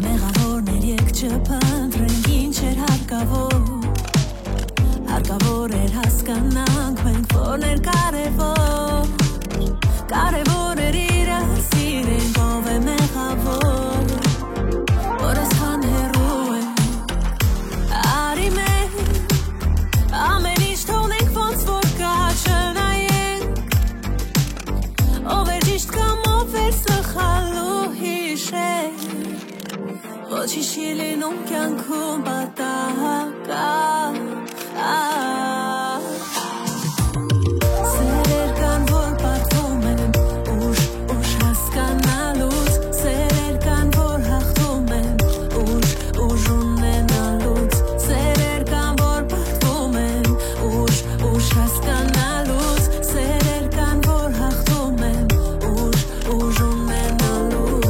Մեղավորներ եկ չփնտրենք ինչ էր հարկավոր էր հասկանանք մենք որներ կարևոր էր իրար սիրենք ով է մեղավոր որ ասխան հեռու է արի մենք ամեն ինչ թողնենք ոնց որ կա չնայենք ով էր ճիշտ կամ ով էր սխալու հիշենք ոչինչ չի լինում կյանքում պատահական Սերեր կան, որ պատվում են ուշ հասկանալուց Սերեր կան, որ հաղթում են ուշ ունենալուց Սերեր կան, որ պատվում են ուշ հասկանալուց Սերեր կան, որ հաղթում են ուշ ունենալուց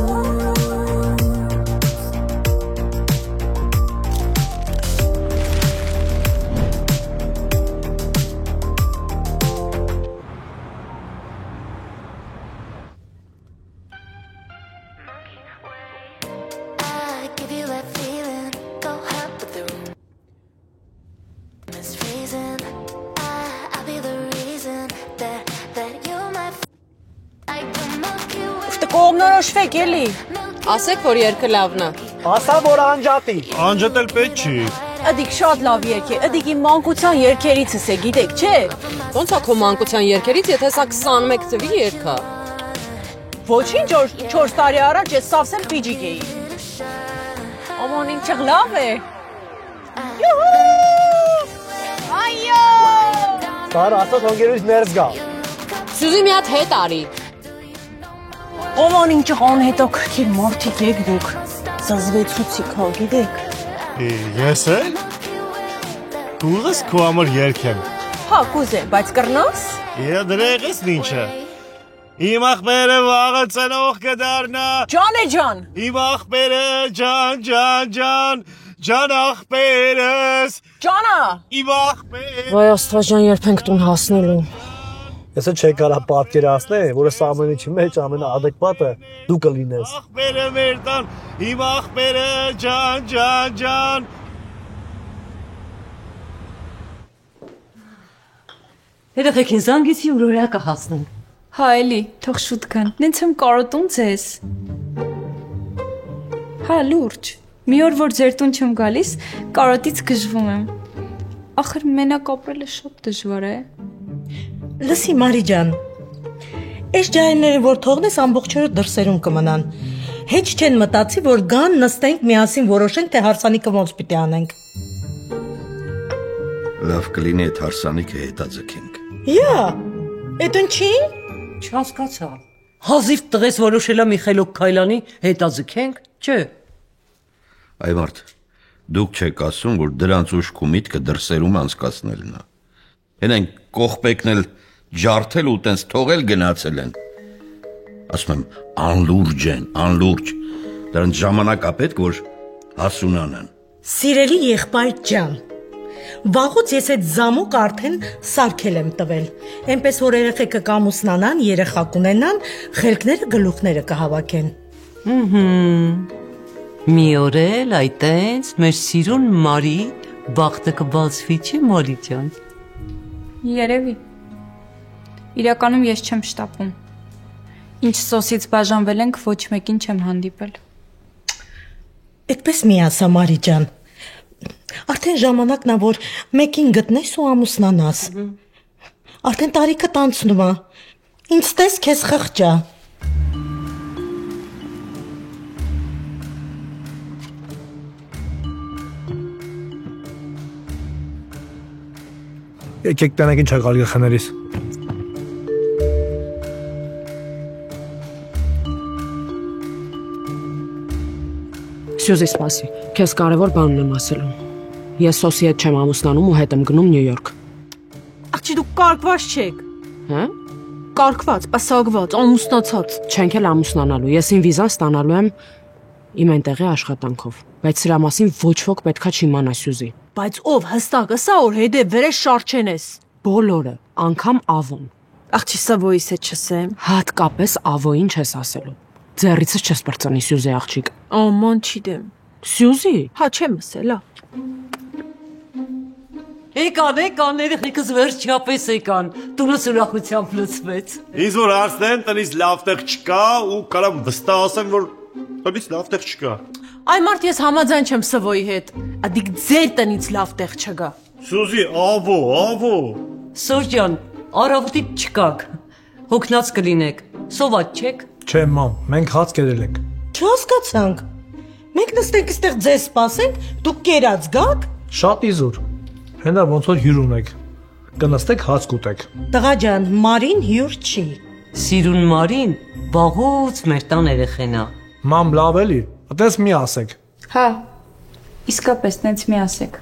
Կողմնորոշվեք էլի Ասեք, որ երկը լավն է Ասա, որ անջատի Անջատ էլ պետք չի Ըդիկ շատ լավ երկ է, ըդիկ իմ մանկության երգերիցս է, գիտեք, չէ Ոնց է քո մանկության երգերից, եթե սա 21 թվի երգ է Ոչինչ, 4 տարի առաջ ես սավսեմ պիջիկ էի Աման ինչեղ լավ է Այո Սար, ասա թոնգերույց ներս գա Սյուզի մի հատ հետ արի Ոման ինչեղ անհետաքրքիր մարդիկ եք դուք, զզվեցուցիք հա, գիտեք։ Ես էլ? Կուղս քո համար երգեմ։ Հա, կուզե, բայց կռնաս? Դրեղես ինչը։ Իմ ախպերը վաղը ծնող կդառնա։ Ջան է ջան։ Իմ ախպերը ջան ախպերս։ Ջանա։ Իմ ախպերը։ Վայ Աստված ջան, երբ ենք տուն հասնելու։ Ես չէի կարա պատկերացնել, որ այս ամեն ինչի մեջ ամենաադեկվատը դու կլինես։ Ախպերը մեր տան, իմ ախպերը ջան։ Երեխեք ինձ անգեցի ու օրակը հասնենք։ Հա էլի, թող շուտ գան, նենց եմ կարոտում ձեզ։ Հա լուրջ, մի օր որ ձեր տուն չեմ գալիս, կարոտից գժվում եմ։ Ախր մենակ ապրելը շատ դժվար է։ Լսի Մարի ջան, այս ջահելները որ թողնես ամբողջ օրը դրսերում կմնան։ Հեչ չեն մտածի, որ գան նստենք միասին որոշենք, թե հարսանիքը ոնց պիտի անենք։ Լավ կլինի այդ հարսանիքը հետաձգենք։ Յա, էդ ինչի՞։ Չհասկացա։ Հազիվ տղես որոշելա Միխայլոկ Քայլանի հետաձգենք, չէ։ Այ մարդ, դուք չեք ասում, որ դրանց ուշք ու միտքը դրսերում անցկացնելն է։ Հենեն կողպեկն էլ ջարդել ու տենց թողել գնացել են։ Ասում եմ, անլուրջ են, անլուրջ։ Դրանց ժամանակ է պետք, որ հասունանան։ Սիրելի եղբայր ջան, վաղուց ես այդ զամոք արդեն սարքել եմ տվել։ Էնպես որ երեխեքը կամուսնանան, երեխա կունենան, խելքները գլուխները կհավաքեն։ Մի օր էլ այտենց մեր սիրուն Մարի բախտը կբացվի, չի Մարի ջան։ Երևի։ Իրականում ես չեմ շտապում։ Ինչ սոսից բաժանվել ենք, ոչ մեկին չեմ հանդիպել։ Այդպես մի ասա Մարի ջան։ Արդեն ժամանակն է, որ մեկին գտնես ու ամուսնանաս։ Արդեն տարիքդ անցնում է։ Ինձ տես քեզ խղճա։ Եկեք տանեք ինչ ակալ գխներիս։ Սյուզի սպասի, քեզ կարևոր բան ունեմ ասելու։ Ես Սոսի հետ չեմ ամուսնանում ու հետ եմ գնում Նյու Յորք։ Աղջի դուք կարկված չեք։ Հա? Կարկված, պսակված, ամուսնացած։ Չենք էլ ամուսնանալու։ Ես իմ վիզան ստանալու եմ իմ այնտեղի աշխատանքով, բայց սրա մասին ոչ ոք պետքա չիմանա Սյուզի։ Բայց ով հստակ ասա որ հետև վերես շարչենես։ Բոլորը, անգամ Ավոն։ Աղջի սա ոյս է չսեմ։ Հատկապես Ավոյին չես ասելու։ Ձեռիցս չես բրծնի Սյուզի աղջիկ։ Աման չիդեմ։ Սյուզի։ Հա չեմ ասելա։ Եկան, երեխեքս վերջապես եկան։ Տունս ուրախությամբ լցվեց։ Ինձ որ հարցնեն, տնից լավ տեղ չկա ու կարամ վստահ ասեմ, որ տնից լավ տեղ չկա։ Այ մարդ ես համաձայն չեմ Սվոյի հետ։ Ադիք ձեր տնից լավ տեղ չգա։ Սուզի, ավո։ Սոր ջան, առավոտից չկաք։ Հոգնած կլինեք։ Սոված չեք։ Չէ, մամ, մենք հաց կերել ենք։ Չհասկացանք։ Մենք նստենք այստեղ ձեզ սպասենք, դուք կերած գաք։ Շատ իզուր։ Հենա ոնց որ հյուր ունեք։ Կնստեք հաց կուտեք։ Տղա ջան, Մարին հյուր չի։ Սիրուն Մարին վաղուց մեր տան երեխեն է։ Մամ, լավ էլի։ Այդպես մի ասեք։ Հա։ Իսկապես նենց մի ասեք։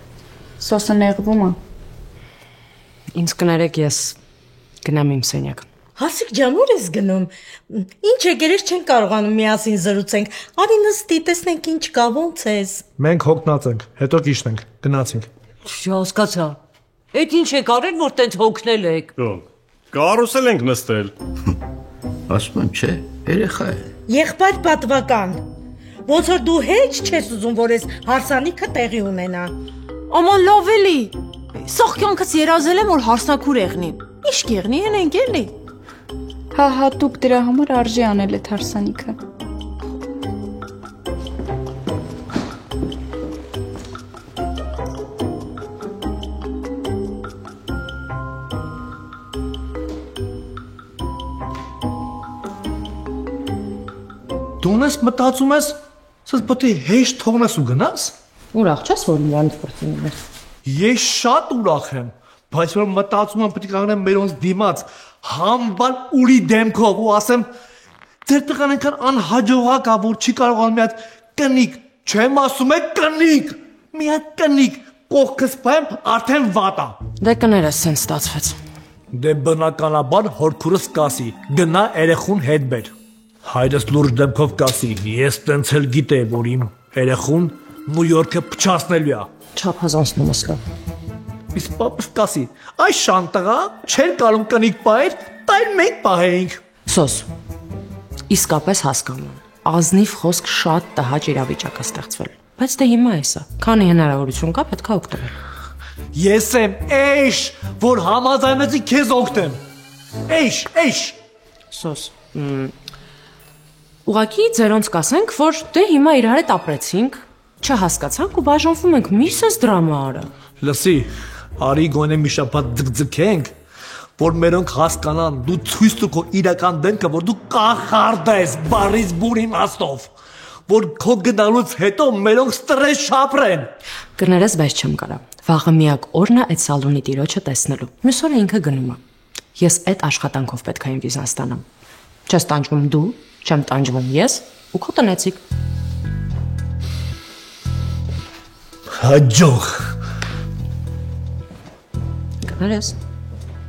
Սոսը նեղվում է։ Ինձ կներեք ես գնամ իմ սենյակ։ Հասիկ ջան, ուր ես գնում։ Ինչ եկերես չեն կարողանում միասին զրուցենք։ Արի նստի, տեսնենք ինչ կա, ոնց ես։ Մենք հոգնած ենք, հետո կիշնենք, գնացինք։ Չհասկացա։ Էդ ինչ եք արել, որ տենց հոգնել եք։ Կարուսել ենք նստել։ Ասում եմ, չէ, երեխա է։ Եղբայր պատվական։ Ոնց որ դու հեչ չես ուզում, որ ես հարսանիքը տեղի ունենա։ Աման լավ էլի։ Սող կյանքս երազել եմ, որ հարսնաքուր եղնի։ Ինչ կեղնի ենք էլի։ Հա, հատուկ դրա համար արժի անել այդ հարսանիքը։ Դու ես մտածում ես, ասես պետք է հեշտ թողնես ու գնաս։ Ուրախ չես, որ միանից բրծնում ես։ Ես շատ ուրախ եմ, բայց որ մտածում եմ պետք է կանգնեմ մերոնց դիմաց, համբալ ուրի դեմքով ու ասեմ, ձեր տղան այնքան անհաջողակ է, որ չի կարողանում մի հատ կնիկ, չեմ ասում եք կնիկ, մի հատ կնիկ, կողքս պայեմ արդեն վատ է։ Դե կներես սենց ստացվեց։ Դե բնականաբար հորքուրս կասի, գնա երեխուն հետ բեր։ Հայրս լուրջ դեմքով կասի, ես տենց էլ գիտեի, որ իմ երեխուն Նյու Յորքը փչացնելու է։ Չափազանցնում ես լավ։ Իսկ պապս կասի, այս շանտղա չեր կարում կնիկ պահեր, տայր մենք պահեինք։ Սոս, իսկապես հասկանում եմ։ Ազնիվ խոսք շատ տհաճ իրավիճակ է ստեղծվել։ Բայց դե հիմա էսա, քանի հնարավորություն կա, պետք է օգտվել։ Ես եմ էշ, որ համաձայնեցի քեզ օգտեմ։ Էշ։ Սոս, ուղղակի ձերոնց կասենք, որ դե հիմա իրար հետ ապրեցինք, չհասկացանք ու բաժանվում ենք, միսս դրամա արա։ Լսի, արի գոնե մի շաբաթ ձգձգենք, որ մերոնք հասկանան, դու ցույց տու քո իրական դեմքը, որ դու կախարդ ես, բարից բուր իմաստով, որ քո գնալուց հետո մերոնք ստրես չապրեն։ Կներես, բայց չեմ կարա։ Վաղը միակ օրն է այդ սալոնի տիրոջը տեսնելու։ Մյուս օրը ինքը գնում է։ Ես այդ աշխատանքով պետք է իմ վիզան ստանամ։ Չես տանջվում դու, չեմ տանջվում ես ու քո տնեցիկ։ Հաջող։ Կներես։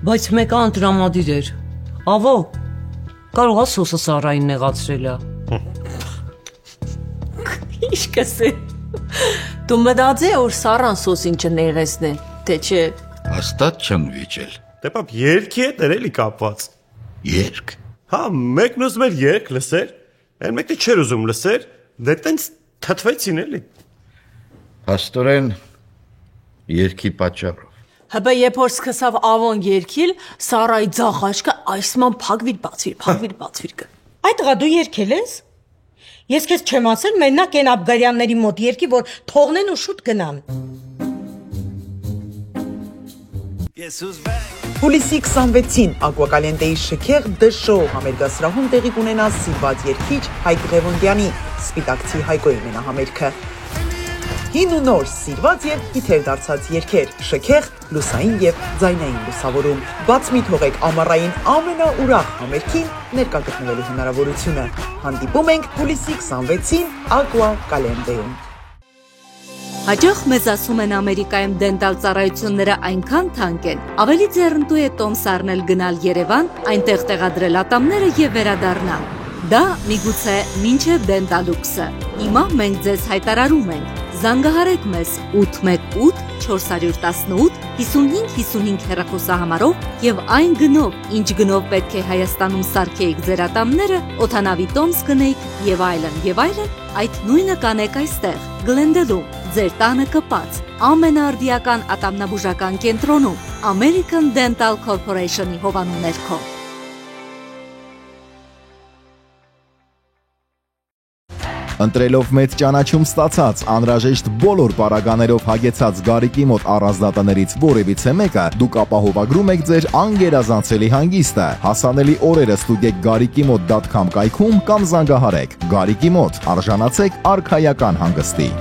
Բայց մեկը անտրամադիր էր։ Ավո, կարող է սոսը Սարային նեղացրել է։ Ինչ կսե։ Դու մտածի որ Սարան սոսին չներեսնե, թե չէ։ Հաստատ չեմ վիճել։ Դե պապ երկի հետ էր էլի կապված։ Երկ։ Հա, մեկն ուզում էր երկ լսեր, այն մեկը չէր ուզում լսեր, դե տենց թթվեցին էլի։ Աստորեն երկի պատճառով։ Հəbə երբ որ սկսավ ավոն երկիլ, Սարայի ձախ աչքը այսման փակվիր բացվիր կը։ Այդ տղա դու երկել ես։ Ես քեզ չեմ ասել, մենակ այն Աբգարյանների մոտ երկի, որ թողնեն ու շուտ գնան։ Հուլիսի 26-ին Ակվակալենտեի շքեղ դշո համերգասրահում տեղի կունենա սիրված երգիչ Հայկ Ղևոնդյանի Սպիտակցի Հայկոյի մենահամերգը։ Հին ու նոր սիրված եւ հիթեր դարձած երգեր, շքեղ, լուսային եւ ձայնային լուսավորում։ Բաց մի թողեք ամառային ամենաուրախ համերգին ներկա գտնվելու հնարավորությունը։ Հանդիպում ենք հուլիսի 26-ին Ակվակալենտեում։ Հաջող մեզ ասում են Ամերիկայում դենտալ ծառայությունները այնքան թանկ են, ավելի ձեռնտու է տոմս առնել գնալ Երևան, այնտեղ տեղադրել ատամները եւ վերադառնալ։ Դա միգուցե մինչև Դենտալուքսը։ Հիմա մենք ձեզ հայտարարում ենք. զանգահարեք մեզ 818 418 5555 հեռախոսահամարով եւ այն գնով, ինչ գնով պետք է Հայաստանում սարքեիք ձեր ատամները, օդանավի տոմս գնեիք եւ այլն, այդ նույնը կանեք այստեղ, Գլենդելում, ձեր տանը կպած, ամենաարդիական ատամնաբուժական կենտրոնում, American Dental Corporation-ի հովանու ներքո։ Ընտրելով մեծ ճանաչում ստացած, անհրաժեշտ բոլոր պարագաներով հագեցած Գարիկի մոտ առանձնատներից որևիցե մեկը, դուք ապահովագրում եք ձեր անգերազանցելի հանգիստը։ Հասանելի օրերը ստուգեք garikimot.com կայքում կամ զանգահարեք։ Գարիկի մոտ արժանացեք արքայական հանգստի։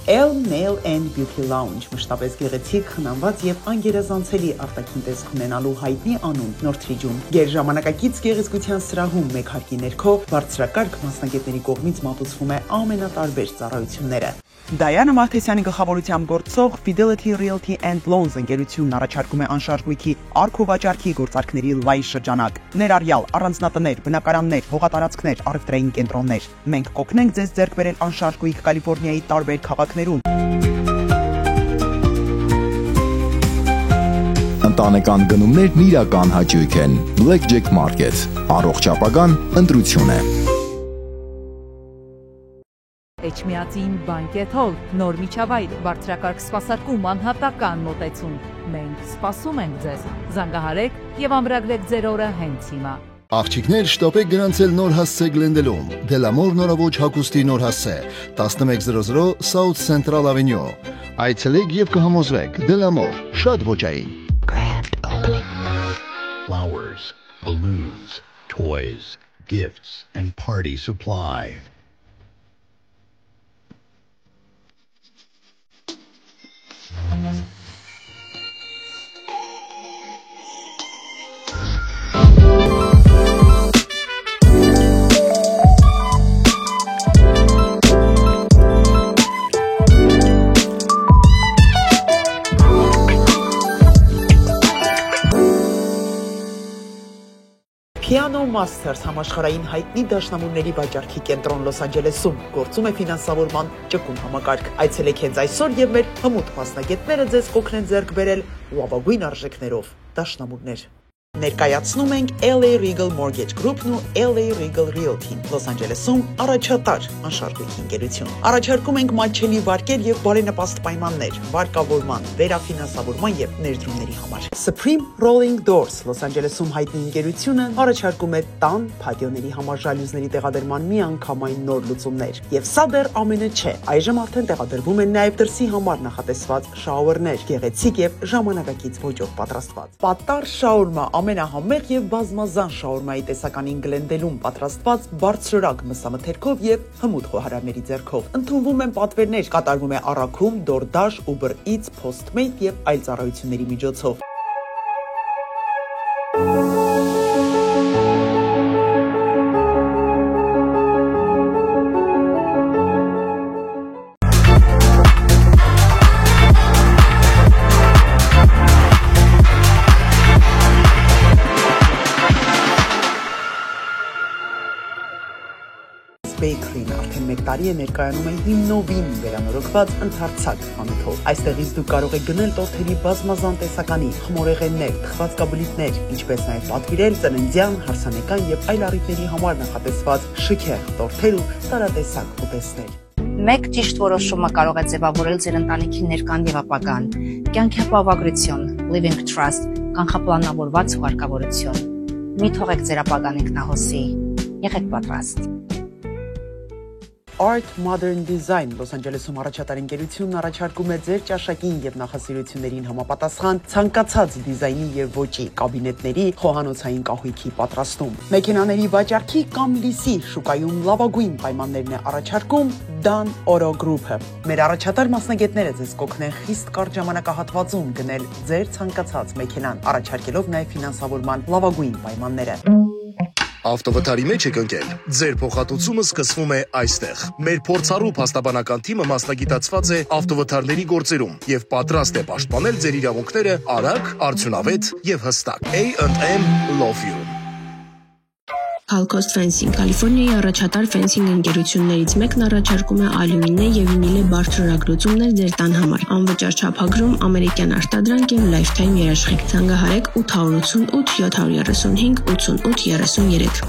L Nail and Beauty Lounge մշտապես գեղեցիկ, խնամված եւ անգերազանցելի արտաքին տեսք ունենալու հայտնի անուն Նորթրիջում։ Գերժամանակակից գեղեցկության սրահում մեկ հարկի ներքո բարձրակարգ մասնագետների կողմից մատուցվում է ամենատարբեր ծառայությունները։ Դայանա Մարտեսյանի գլխավորությամբ գործող Fidelity Realty and Loans ընկերությունն առաջարկում է անշարժույթի արքովաճառքի գործարքների լայն շրջանակ։ Ներառյալ առանձնատներ, բնակարաններ, հողատարածքներ, առևտրային կենտրոններ։ Մենք կօգնենք ձեզ ձեռք բերել անշարժույթ Կալիֆոռնիայի տարբեր քաղաքներում։ Ընտանեկան գնումներն իրական հաճույք են։ Blackjack Market, առողջ ապագան ընտրություն է։ Էջմիածին բանկետ հոլ, նոր միջավայր, բարձրակարգ սպասարկում, անհատական մոտեցում։ Մենք սպասում ենք ձեզ։ Զանգահարեք եւ ամրագրեք ձեր օրը հենց հիմա։ Աղջիկներ, շտապեք գրանցել նոր հասցե Գլենդելում։ Դելամոր նորավոճ հագուստի նոր հասցե 1100 South Central Avenue։ Այցելեք եւ կհամոզվեք։ Դելամոր, շատ ոճային։ Grand opening. Flowers, balloons, toys, gifts and party supply. Piano Masters համաշխարհային հայտնի դաշնամուրների վաճառքի կենտրոն Լոս Անջելեսում գործում է ֆինանսավորման ճկուն համակարգ։ Այցելեք հենց այսօր եւ մեր հմուտ մասնագետները ձեզ կօգնեն ձեռք բերել լավագույն արժեքներով դաշնամուրներ։ Ներկայացնում ենք LA Regal Mortgage Group-ն ու LA Regal Realty-ն Լոս Անջելեսում առաջատար անշարժույթ ընկերություն։ Առաջարկում ենք մատչելի վարկեր եւ բարենպաստ պայմաններ վարկավորման, վերաֆինանսավորման եւ ներդրումների համար։ Supreme Rolling Doors Լոս Անջելեսում հայտնի ընկերությունը առաջարկում է տան փաթիոների համար ժալյուզների տեղադրման միանգամայն նոր լուծումներ։ Եվ սա դեռ ամենը չէ։ Այժմ արդեն տեղադրվում են նաեւ դրսի համար նախատեսված շաուերներ, գեղեցիկ եւ ժամանակակից ոճով պատրաստված։ Պատար շաուրմա ամենահամեղ եւ բազմազան շաուրմայի տեսականին Գլենդելում պատրաստված բարձրորակ մսամթերքով եւ հմուտ խոհարարների ձեռքով։ Ընդունվում են պատվերներ, կատարվում է առաքում, DoorDash, Uber Eats, Postmate եւ այլ ծառայությունների միջոցով։ Bakery-ն արդեն մեկ տարի է ներկայանում է հիմնովին վերանորոգված ընդարձակ խանութով։ Այստեղից դուք կարող եք գնել տորթերի բազմազան տեսականի, խմորեղեններ, թխվածքաբլիթներ, ինչպես նաև պատվիրել ծննդյան, հարսանեկան եւ այլ առիթների համար նախատեսված շքեղ տորթեր ու տարատեսակ ուտեստներ։ Մեկ ճիշտ որոշումը կարող է ձևավորել ձեր ընտանիքի ներկան եւ ապագան։ Կյանքի ապահովագրություն, Living Trust, կանխապլանավորված հարկավորություն։ Մի թողեք ձեր ապագան ինքնահոսի։ Եղեք պատրաստ։ Art Modern Design Լոս Անջելեսում առաջատար ընկերությունն առաջարկում է ձեր ճաշակին եւ նախասիրություններին համապատասխան ցանկացած դիզայնի եւ ոճի կաբինետների, խոհանոցային կահույքի պատրաստում։ Մեքենաների վաճառքի կամ լիսի շուկայում լավագույն պայմաններն է առաջարկում Dan Auto Group-ը։ Մեր առաջատար մասնագետները ձեզ կօգնեն խիստ կարճ ժամանակահատվածում գնել ձեր ցանկացած մեքենան, առաջարկելով նաեւ ֆինանսավորման լավագույն պայմանները։ Ավտովթարի մեջ եք ընկել։ Ձեր փոխհատուցումը սկսվում է այստեղ։ Մեր փորձառու փաստաբանական թիմը մասնագիտացված է ավտովթարների գործերում եւ պատրաստ է պաշտպանել ձեր իրավունքները արագ, արդյունավետ եւ հստակ։ A&M Law Firm Falcost Fencing Կալիֆոռնիայի առաջատար ֆենսինգ ընկերություններից մեկն առաջարկում է ալյումինե եւ վինիլե բարձրագրություններ ձեր տան համար։ Անվճար չափագրում, ամերիկյան արտադրանք եւ լայֆթայմ երաշխիք։ Զանգահարեք 888 735 8833։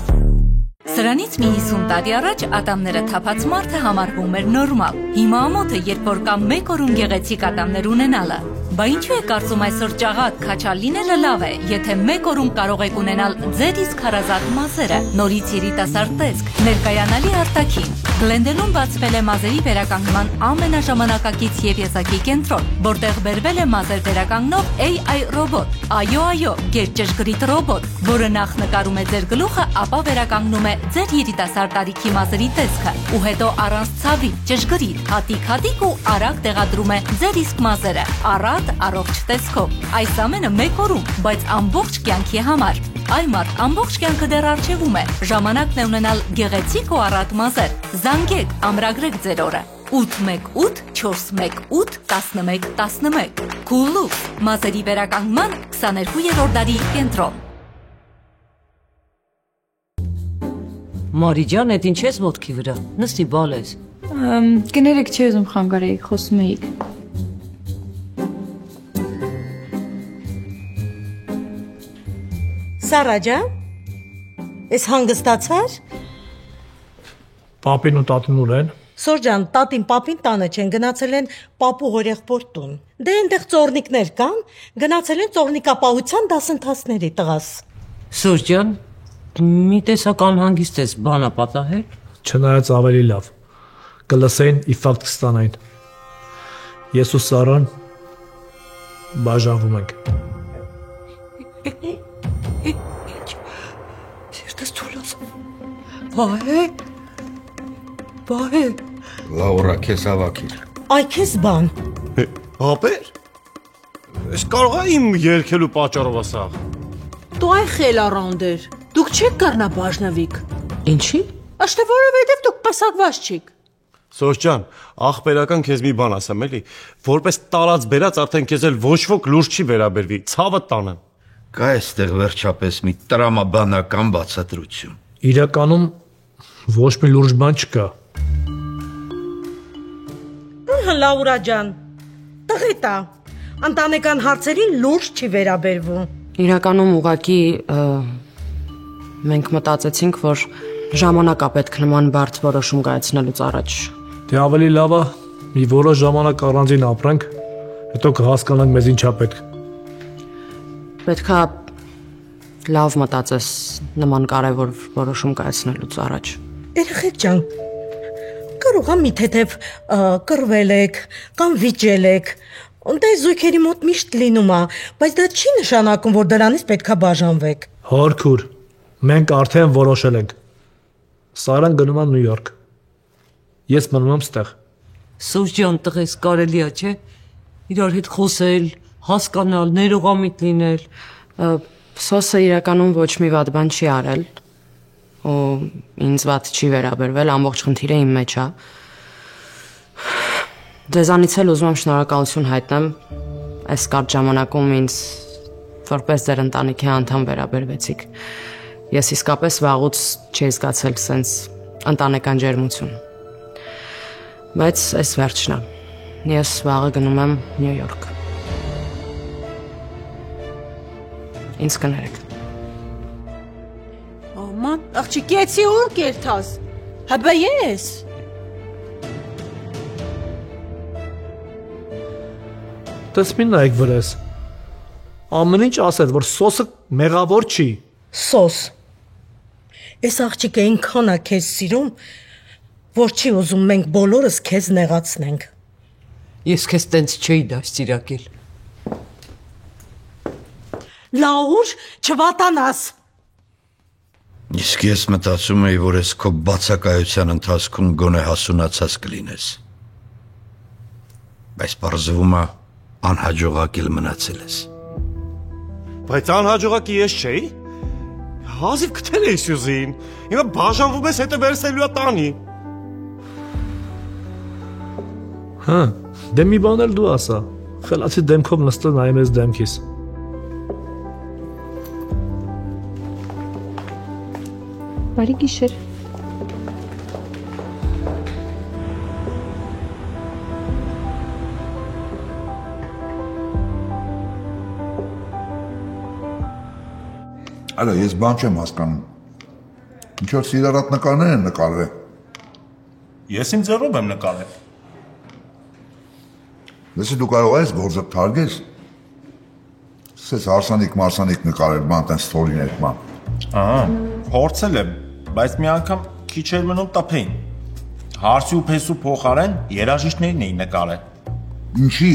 Սրանից մի 50 տարի առաջ ատամները թափած մարդը համարվում էր նորմալ։ Հիմա ամոթը, երբ որ կամ մեկ օրում գեղեցիկ ատամներ ունենալը։ Բա ինչու է կարծում այսօր ճաղատ քաչալ լինելը լավ է, եթե մեկ օրում կարող եք ունենալ ձեր իսկ հարազատ մազերը, նորից երիտասարդ տեսք, ներկայանալի արտաքին։ Գլենդելում բացվել է մազերի վերականգնման ամենաժամանակակից եւ եզակի կենտրոն, որտեղ բերվել է մազեր վերականգնող AI ռոբոտ։ Այո, գերճշգրիտ ռոբոտ, որը նախ նկարում է ձեր գլուխը, ապա վերականգնում է ձեր երիտասարդ տարիքի մազերի տեսքը, ու հետո առանց ցավի, ճշգրիտ, հատիկ ու արագ տեղադրում է ձեր իսկ մազերը։ Առողջ տեսքով։ Այս ամենը մեկ օրում, բայց ամբողջ կյանքի համար։ Այ մարդ ամբողջ կյանքը դեռ առջևում է։ Ժամանակն է ունենալ գեղեցիկ ու առատ մազեր։ Զանգեք, ամրագրեք ձեր օրը։ 818 418 1111 Cool-Looks, մազերի վերականգնման 22-րդ դարի կենտրոն։ Մարիջան, այդ ինչ ես ոտքի վրա։ Նստի բալ ես։ Կներեք, չի ուզում խանգարեի, խոսում էիք։ Սարա ջան, ես հանգստացար։ Պապին ու տատին ուր են։ Սոր ջան, տատին պապին տանը չեն, գնացել են պապու հորեղբոր տուն։ Դե այնտեղ ծորնիկներ կան, գնացել են ծորնիկապահության դասընթացների տղաս։ Սոր ջան, մի տեսակ անհանգիստ ես, բան ա պատահել։ Չնայած ավելի լավ։ Կլսեին իֆակտ կստանային։ Ես ու Սարան բաժանվում ենք։ Սիրտս թուլած։ Վահե։ Լաուրա, քեզ հավաքիր։ Այ քեզ բան։ Հապեր։ Ես կարող եմ իմ երկելու պատճառով ասաղ։ Դու այ խելառանդեր։ Դուք չեք կարնա բաժնվիկ։ Ինչի։ Աշտե որովհետև դուք պասակված չեք։ Սոս ջան, ախպերական քեզ մի բան ասեմ էլի, որպես տարած բերած արդեն քեզ էլ ոչ ոք լուրջ չի վերաբերվի, ցավը տանեմ։ Կա այստեղ վերջապես մի տրամաբանական բացատրություն։ Իրականում ոչ մի լուրջ բան չկա։ Լաուրա ջան, տղետա, ընտանեկան հարցերին լուրջ չի վերաբերվում։ Իրականում ուղղակի մենք մտածեցինք, որ ժամանակ է պետք նման բարդ որոշում կայացնելուց առաջ։ Դե ավելի լավ է մի որոշ ժամանակ առանձին ապրենք, հետո կհասկանանք մեզ ինչա պետք։ Պետք է լավ մտածես նման կարևոր որոշում կայացնելուց առաջ։ Երեխեք ջան, կարող եմ մի թեթև կռվել եք կամ վիճել եք։ Դե զույգերի մոտ միշտ լինում է, բայց դա չի նշանակում, որ դրանից պետք է բաժանվեք։ Հորքուր, մենք արդեն որոշել ենք։ Սարան գնում է Նյու Յորք։ Ես մնում եմ ստեղ։ Սուս ջան, տղես կարելի է, չէ՞։ Իրար հետ խոսել, հասկանալ, ներողամիտ լինել։ Սոսը իրականում ոչ մի վատ բան չի արել, ու ինձ վատ չի վերաբերվել, ամբողջ խնդիրը իմ մեջ է։ Ձեզանից էլ ուզում եմ շնորհակալություն հայտնեմ, այս կարճ ժամանակում ինձ որպես ձեր ընտանիքի անդամ վերաբերվեցիք։ Ես իսկապես վաղուց չի զգացել սենց ընտանեկան ջերմություն։ Բայց այս վերջն է։ Ես վաղը գնում եմ Նյու Յորք։ Ինձ կներեք։ Աման, աղջիկ, եցի ուր կերթաս։ Հաբա ես։ Տեսմին նայեք վրես։ Ամեն ինչ ասել, որ սոսը մեղավոր չի։ Սոս։ Այս աղջիկը այնքան է քեզ սիրում, որ չի ուզում մենք բոլորս քեզ նեղացնենք։ Ես քեզ տենց չէի դաստիարակել։ Լաուր, չվատանաս։ Իսկ ես մտածում էի, որ ես քո բացակայության ընթացքում գոնե հասունացած կլինես։ Բայց պարզվում է անհաջողակել մնացել ես։ Բայց անհաջողակի ես չէի։ Հազիվ գտել էի Սյուզին։ Հիմա բաժանվում ես, հետո վերցնելու է տանի։ Հա, դե մի բան էլ դու ասա։ Խելացի դեմքով նստել նայում ես դեմքիս։ Բարի գիշեր։ Այո, ես բան չեմ հասկանում։ Ինչ որ սիրառատ նկարներ են նկարվել։ Ես իմ ձեռով եմ նկարել։ Լսի դու կարող ես գործը թարգես։ Սես հարսանիք նկարել բան տեն ստորիներ բան։ Ահա, փորձել եմ, բայց մի անգամ քիչ էր մնում տփեին։ Հարսի ու փեսու փոխարեն երաժիշտներին էին նկարել։ Ինչի։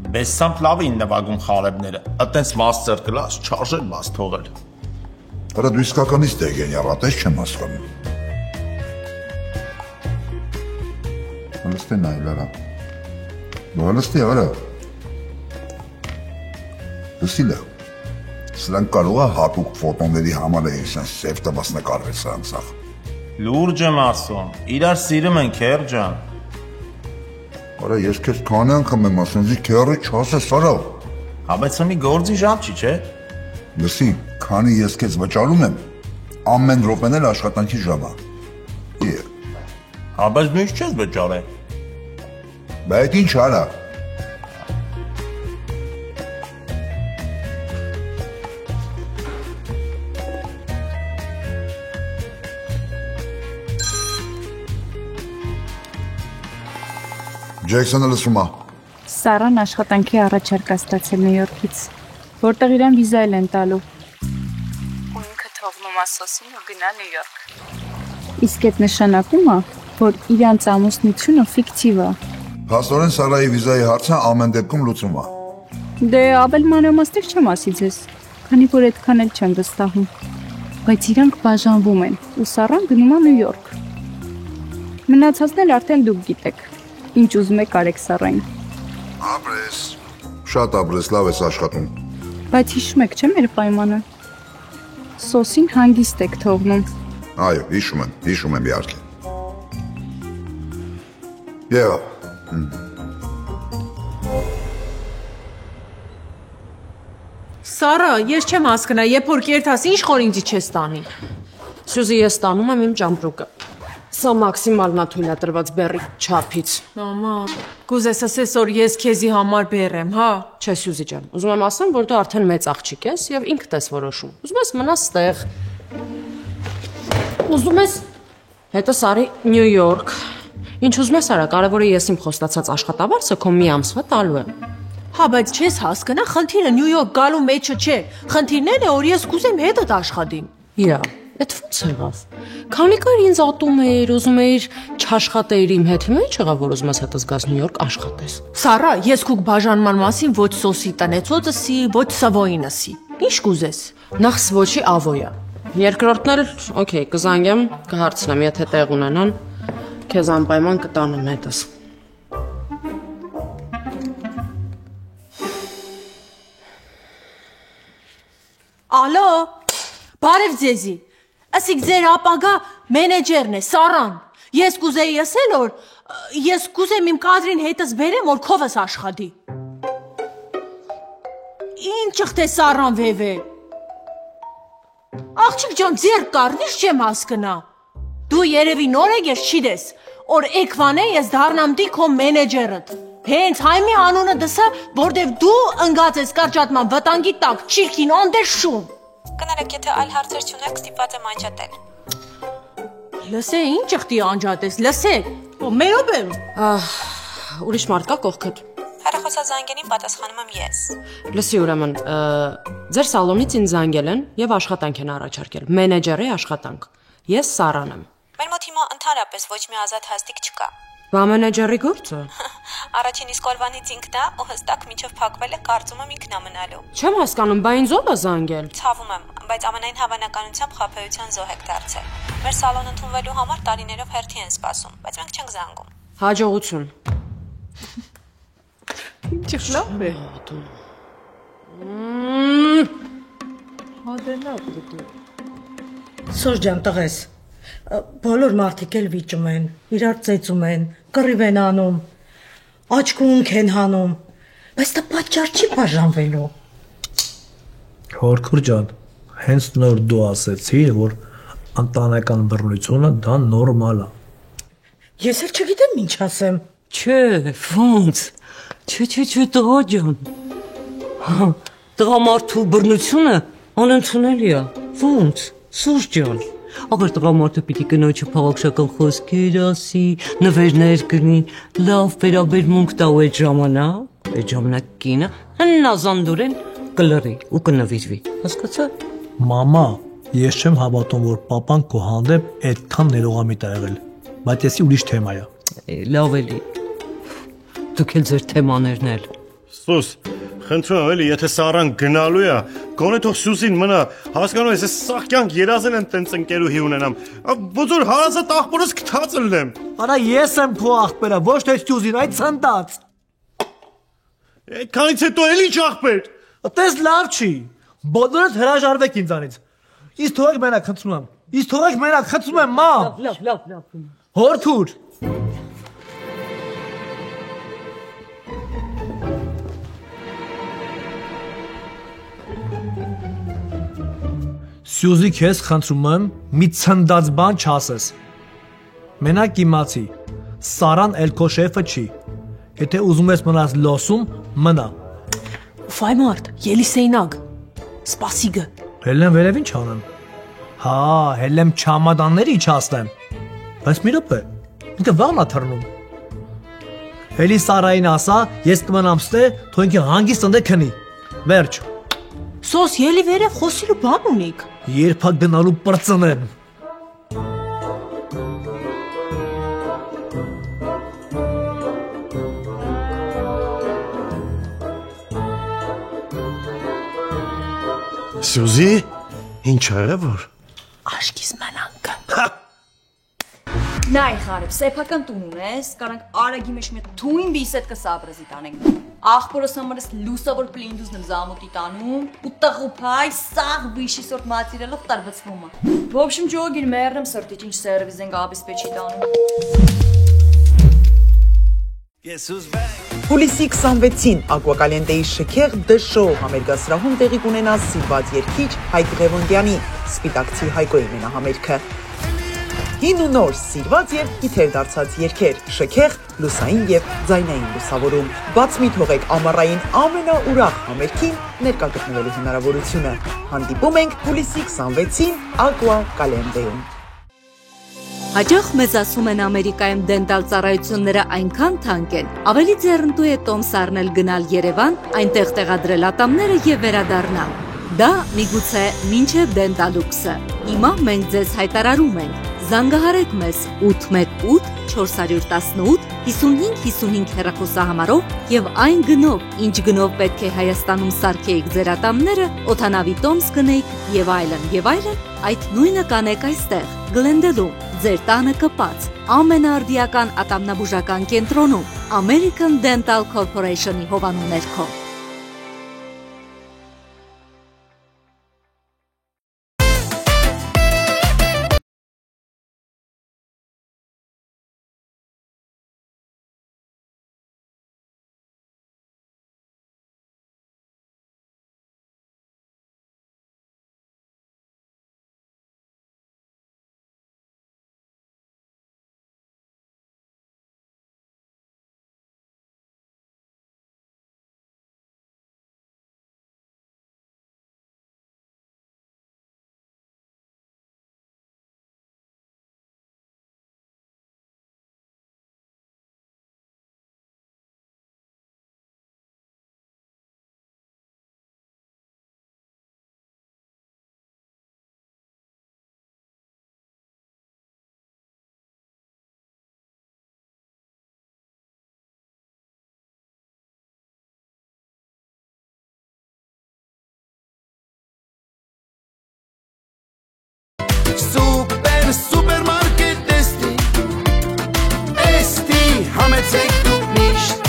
Բեսսամփ լավ էին նվագում խարեբները, այտենց մաստեր կլաս չարժեր մաս թողել։ Արա դու իսկականից դե գենիալատես չեմ հասկանում։ Հլստե նայլարա։ Դու հլստե արա։ Լսիլը։ Սրանք կարող է հատուկ ֆոտոների համար է իրենց սև տված նկարվել սրանք սաղ։ Լուրջ եմ ասում, իրար սիրում են քեր ջան։ Արա ես քեզ քանի անգամ եմ ասում, զի քերը չասես արա։ Հա բայց մի գործի ժամ չի, չէ։ Լսի, քանի ես քեզ վճարում եմ, ամեն րոպեն էլ աշխատանքի ժամ է։ Հա բայց դու ինչ չես վճարել։ Բայց ինչ արա։ Ջեքսոնը լսում է։ Սարան աշխատանքի առաջարկ ստացել Նյու Յորքից, որտեղ իրեն վիզա են տալու։ Ու ինքը թողնում է Սոսին ու գնա Նյու Յորք։ Իսկ այդ նշանակում է, որ իրանց ամուսնությունը ֆիկտիվ է։ Փաստորեն Սարայի վիզայի հարցը ամեն դեպքում լուծում է։ Դե ավել մանրամասներ չեմ ասի ձեզ, քանի որ այդքան էլ չեմ վստահում։ Բայց իրանք բաժանվում են, ու Սարան գնում է Նյու Յորք։ Մնացածն էլ արդեն դուք գիտեք։ Ինչ ուզում եք արեք Սարային։ Ապրես։ Շատ ապրես, լավ ես աշխատում։ Բայց հիշում եք, չէ՞ մեր պայմանը։ Սոսին հանգիստ եք թողնում։ Այո, հիշում եմ իհարկե։ Եվ։ Սարա, ես չեմ հասկնա, երբ որ կերտաս, ինչ խորինձի չես տանի։ Սյուզի, ես տանում եմ իմ ճամպրուկը։ Սա մաքսիմալն է թույլատրված բեռի չափից։ Մամա, կուզես ասես, որ ես քեզի համար բեռ եմ, հա։ Չէ, Սյուզի ջան, ուզում եմ ասեմ, որ դու արդեն մեծ աղջիկ ես եւ ինքդ ես որոշում։ Ուզում ես մնաս ստեղ։ Ուզում ես հետո սարի Նյու Յորք։ Ինչ ուզում ես արա, կարևորը ես իմ խոստացած աշխատավարձը քո մի ամսվա տալու եմ։ Հա, բայց չես հասկնա, խնդիրը Նյու Յորք գալու մեջը չէ։ Խնդիրն է, որ ես կուզեմ հետդ աշխատիմ։ Իրա, այդ ո՞նց եղավ։ Քանի կար ինձ ատում էր, ուզում էր չաշխատեիր իմ հետ, հիմա ինչ եղավ, որ ուզում ես հետս գաս Նյու Յորք աշխատես։ Սարա, ես քուք բաժանման մասին ոչ Սոսի տնեցոցսի, ոչ Սավոյինսի։ Ինչ կուզես։ Նախ Սվոչի Ավոյա։ Երկրորդն էլ, օքեյ, կզանգեմ, կհարցնեմ, եթե տեղ ունենան, քեզ անպայման կտանեմ հետս։ Ալո, բարև ձեզի, ասիկ ձեր ապագա մենեջերն է, Սարան, ես կուզեի ասել, որ ես կուզեմ իմ կադրին հետս բերեմ, որ քովս աշխատի։ Ինչ ղթե Սարան վևե։ Աղջիկ ջան, ձեր կարնիշ չեմ հասկնա։ Դու երևի նոր ես չիդես, որ էկվան է ես դառնամ դի քո մենեջերդ։ Հենց հայմի անունը դսա, որտեվ դու ընկած ես կարճատման վտանգի տակ, չիրքին անդեր շուն։ Կներեք, եթե այլ հարցեր չունեք, ստիպված եմ անջատել։ Լսե, ինչ ղթի անջատես, լսեք, մերոբ եմ։ Ուրիշ մարդ կա կողքդ։ Հեռախոսազանգերին պատասխանում եմ ես։ Լսի ուրեմն, ձեր սալոնից ինձ զանգել են եւ աշխատանք են առաջարկել, մենեջերի աշխատանք։ Ես Սարան եմ։ Մեր մոտ հիմա ընդհանրապես ոչ մի ազատ հաստիկ չկա։ Բա մենեջերի գործը։ Առաջին իսկ օրվանից ինքն է ու հստակ մինչև փակվել է, կարծում եմ ինքն է մնալու։ Չեմ հասկանում, բա ինձ ով է զանգել։ Ցավում եմ, բայց ամենայն հավանականությամբ խաբեության զոհ եք դարձել։ Մեր սալոն ընդունվելու համար տարիներով հերթի են սպասում, բայց մենք չենք զանգում։ Հաջողություն։ Ինչ լավ է։ Սոր ջան, տղես, բոլոր մարդիկ էլ վիճում են, իրար ծեծում են, կռիվ են անում, աչքունք են հանում, բայց դա պատճառ չի բաժանվելու։ Հորքուր ջան, հենց նոր դու ասեցի, որ Ընտանեկան բռնությունը դա նորմալ է։ Ես էլ չգիտեմ ինչ ասեմ։ Չէ, ոնց։ Չէ, տղա ջան։ Տղամարդու բռնությունը անընդունելի է։ Ոնց, Սուրճ ջան։ Ագր տղամարդը պիտի կնոջը փաղաքշական խոսքեր ասի, նվերներ կնի, լավ վերաբերմունք տա ու այդ ժամանակ կինը հնազանդորեն կլռի ու կնվիրվի։ Հասկացա՞։ Մամա, ես չեմ հավատում, որ papan քո հանդեպ այդքան ներողամիտ է եղել, բայց էսի ուրիշ թեմա է։ Լավ էլի։ Դուք էլ ձեր թեմաներն էլ։ Սուս, խնդրում եմ էլի, եթե Սարան գնալու է, գոնե թող Սուսին մնա, հասկանում ես, սաղ կյանք երազել եմ տենց ընկերուհի ունենամ, բուձոր հարազատ աղբորս գտած ըլնեմ։ Արա ես եմ քո աղբերը, ոչ թե Սյուզին, այդ ցնդած։ Այդքանից հետո էլ ինչ աղբեր։ Այդպես լավ չի։ Բոլորդ հրաժարվեք ինձանից։ Իսկ թողեք մենակ, խնդրում եմ։ Իսկ թողեք մենակ, խնդրում եմ, մամ։ Լավ։ Հորթուր։ Սյուզի քեզ խնդրում եմ մի ցնդած բան չասես։ Մենակ իմացի, Սարան էլ քո շեֆը չի։ Եթե ուզում ես մնաս լոսում, մնա։ Ֆայմարտ, Ելիսեյնագ։ Սպասիգը։ Հելեմ վերև ինչ անեմ։ Հա, հելեմ չամադանների իջացնեմ։ Բայց մի րոպե, ինքը վաղն է թռնում։ Հելի Սարային ասա, ես կմնամ ստե, թող ինքը հանգիստ ընդ քնի։ Վերջ։ Սոս ելի վերև խոսիլու բան ունիք։ Երբ գնալու պրծնեմ։ Սյուզի, ինչ ա որ։ Աշկիս մենանքը։ Նայ խարև, սեփական տուն ունես, կարանք արագի մեջ մի թույն բիսետ կսաբրզի տանենք։ Աղբորս համարս լուսավոր պլինդուզն եմ զամուտի տանում, ու տղուփայ սաղ վիշի սորտ մատիրելով տարվծվում է։ В общем, ջոգիր մերնեմ սրտիչ ինչ սերվիզ ենք աբիսպեչի տանում։ Հուլիսի 26-ին Ակվակալենտեի շքեղ դշո համերգասրահում տեղի կունենա սիրված երգիչ Հայկ Ղևոնդյանի Սպիտակցի Հայկոյի մենահամերգը։ Հին ու նոր սիրված եւ իթեր դարձած երգեր, շքեղ, լուսային եւ ձայնային լուսավորում։ Բաց մի թողեք ամառային ամենաուրախ համերգին ներկա գտնվելու հնարավորությունը։ Հանդիպում ենք հուլիսի 26-ին Ակվակալենտեում։ Հաջող մեզ ասում են Ամերիկայում դենտալ ծառայությունները այնքան թանկ են, ավելի ձեռնտու է տոմս առնել գնալ Երևան, այնտեղ տեղադրել ատամները եւ վերադառնալ։ Դա միգուցե մինչև դենտալուքսը։ Հիմա մենք ձեզ հայտարարում ենք. զանգահարեք մեզ 818 418 5555 հեռախոսահամարով եւ այն գնով, ինչ գնով պետք է Հայաստանում սարքեիք ձեր ատամները, օդանավի տոմս գնեիք եւ այլն, այդ նույնը կանեք այստեղ, Գլենդելում, ձեր տանը կպած, ամենաարդիական ատամնաբուժական կենտրոնում, American Dental Corporation-ի հովանու ներքո։ Supermarket Esti համեցեք դուք միշտ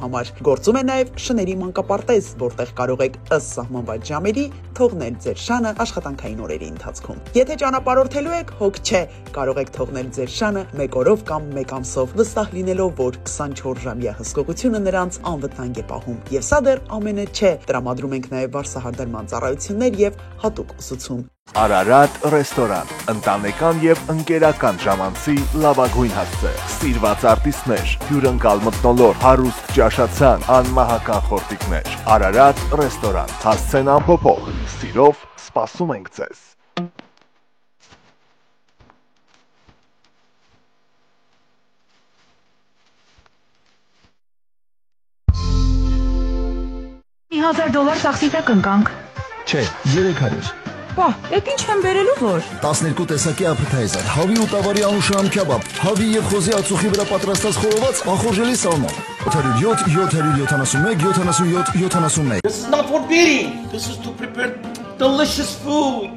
համար։ Գործում է նաև շների մանկապարտեզ, որտեղ կարող եք ըստ սահմանված ժամերի թողնել ձեր շանը աշխատանքային օրերի ընթացքում։ Եթե ճանապարհորդելու եք, հոգ չէ, կարող եք թողնել ձեր շանը 1 օրով կամ 1 ամսով, վստահ լինելով, որ 24-ժամյա հսկողությունը նրանց անվտանգ է պահում։ Եվ սա դեռ ամենը չէ, տրամադրում ենք նաև վարսահարդարման ծառայություններ եւ հատուկ ուսուցում։ Արարատ ռեստորան, ընտանեկան եւ ընկերական ժամանցի լավագույն հասցե, սիրված արտիստներ, հյուրընկալ մթնոլորտ, հարուստ ճաշացան, անմահական խորտիկներ։ Արարատ ռեստորան, հասցեն ամփոփող, սիրով սպասում ենք ձեզ։ $1,000 տաքսի տակ ընկանք։ Չէ, 300։ Բա, եկ ինչ եմ բերելու որ։ 12 տեսակի appetizer, հավի ու տավարի անուշահամ քեբաբ, հավի եւ խոզի ածուխի վրա պատրաստած խորոված, անխորժելի սալմոն։ 807 771 77 71։ This is not for beating. This is to prepare delicious food.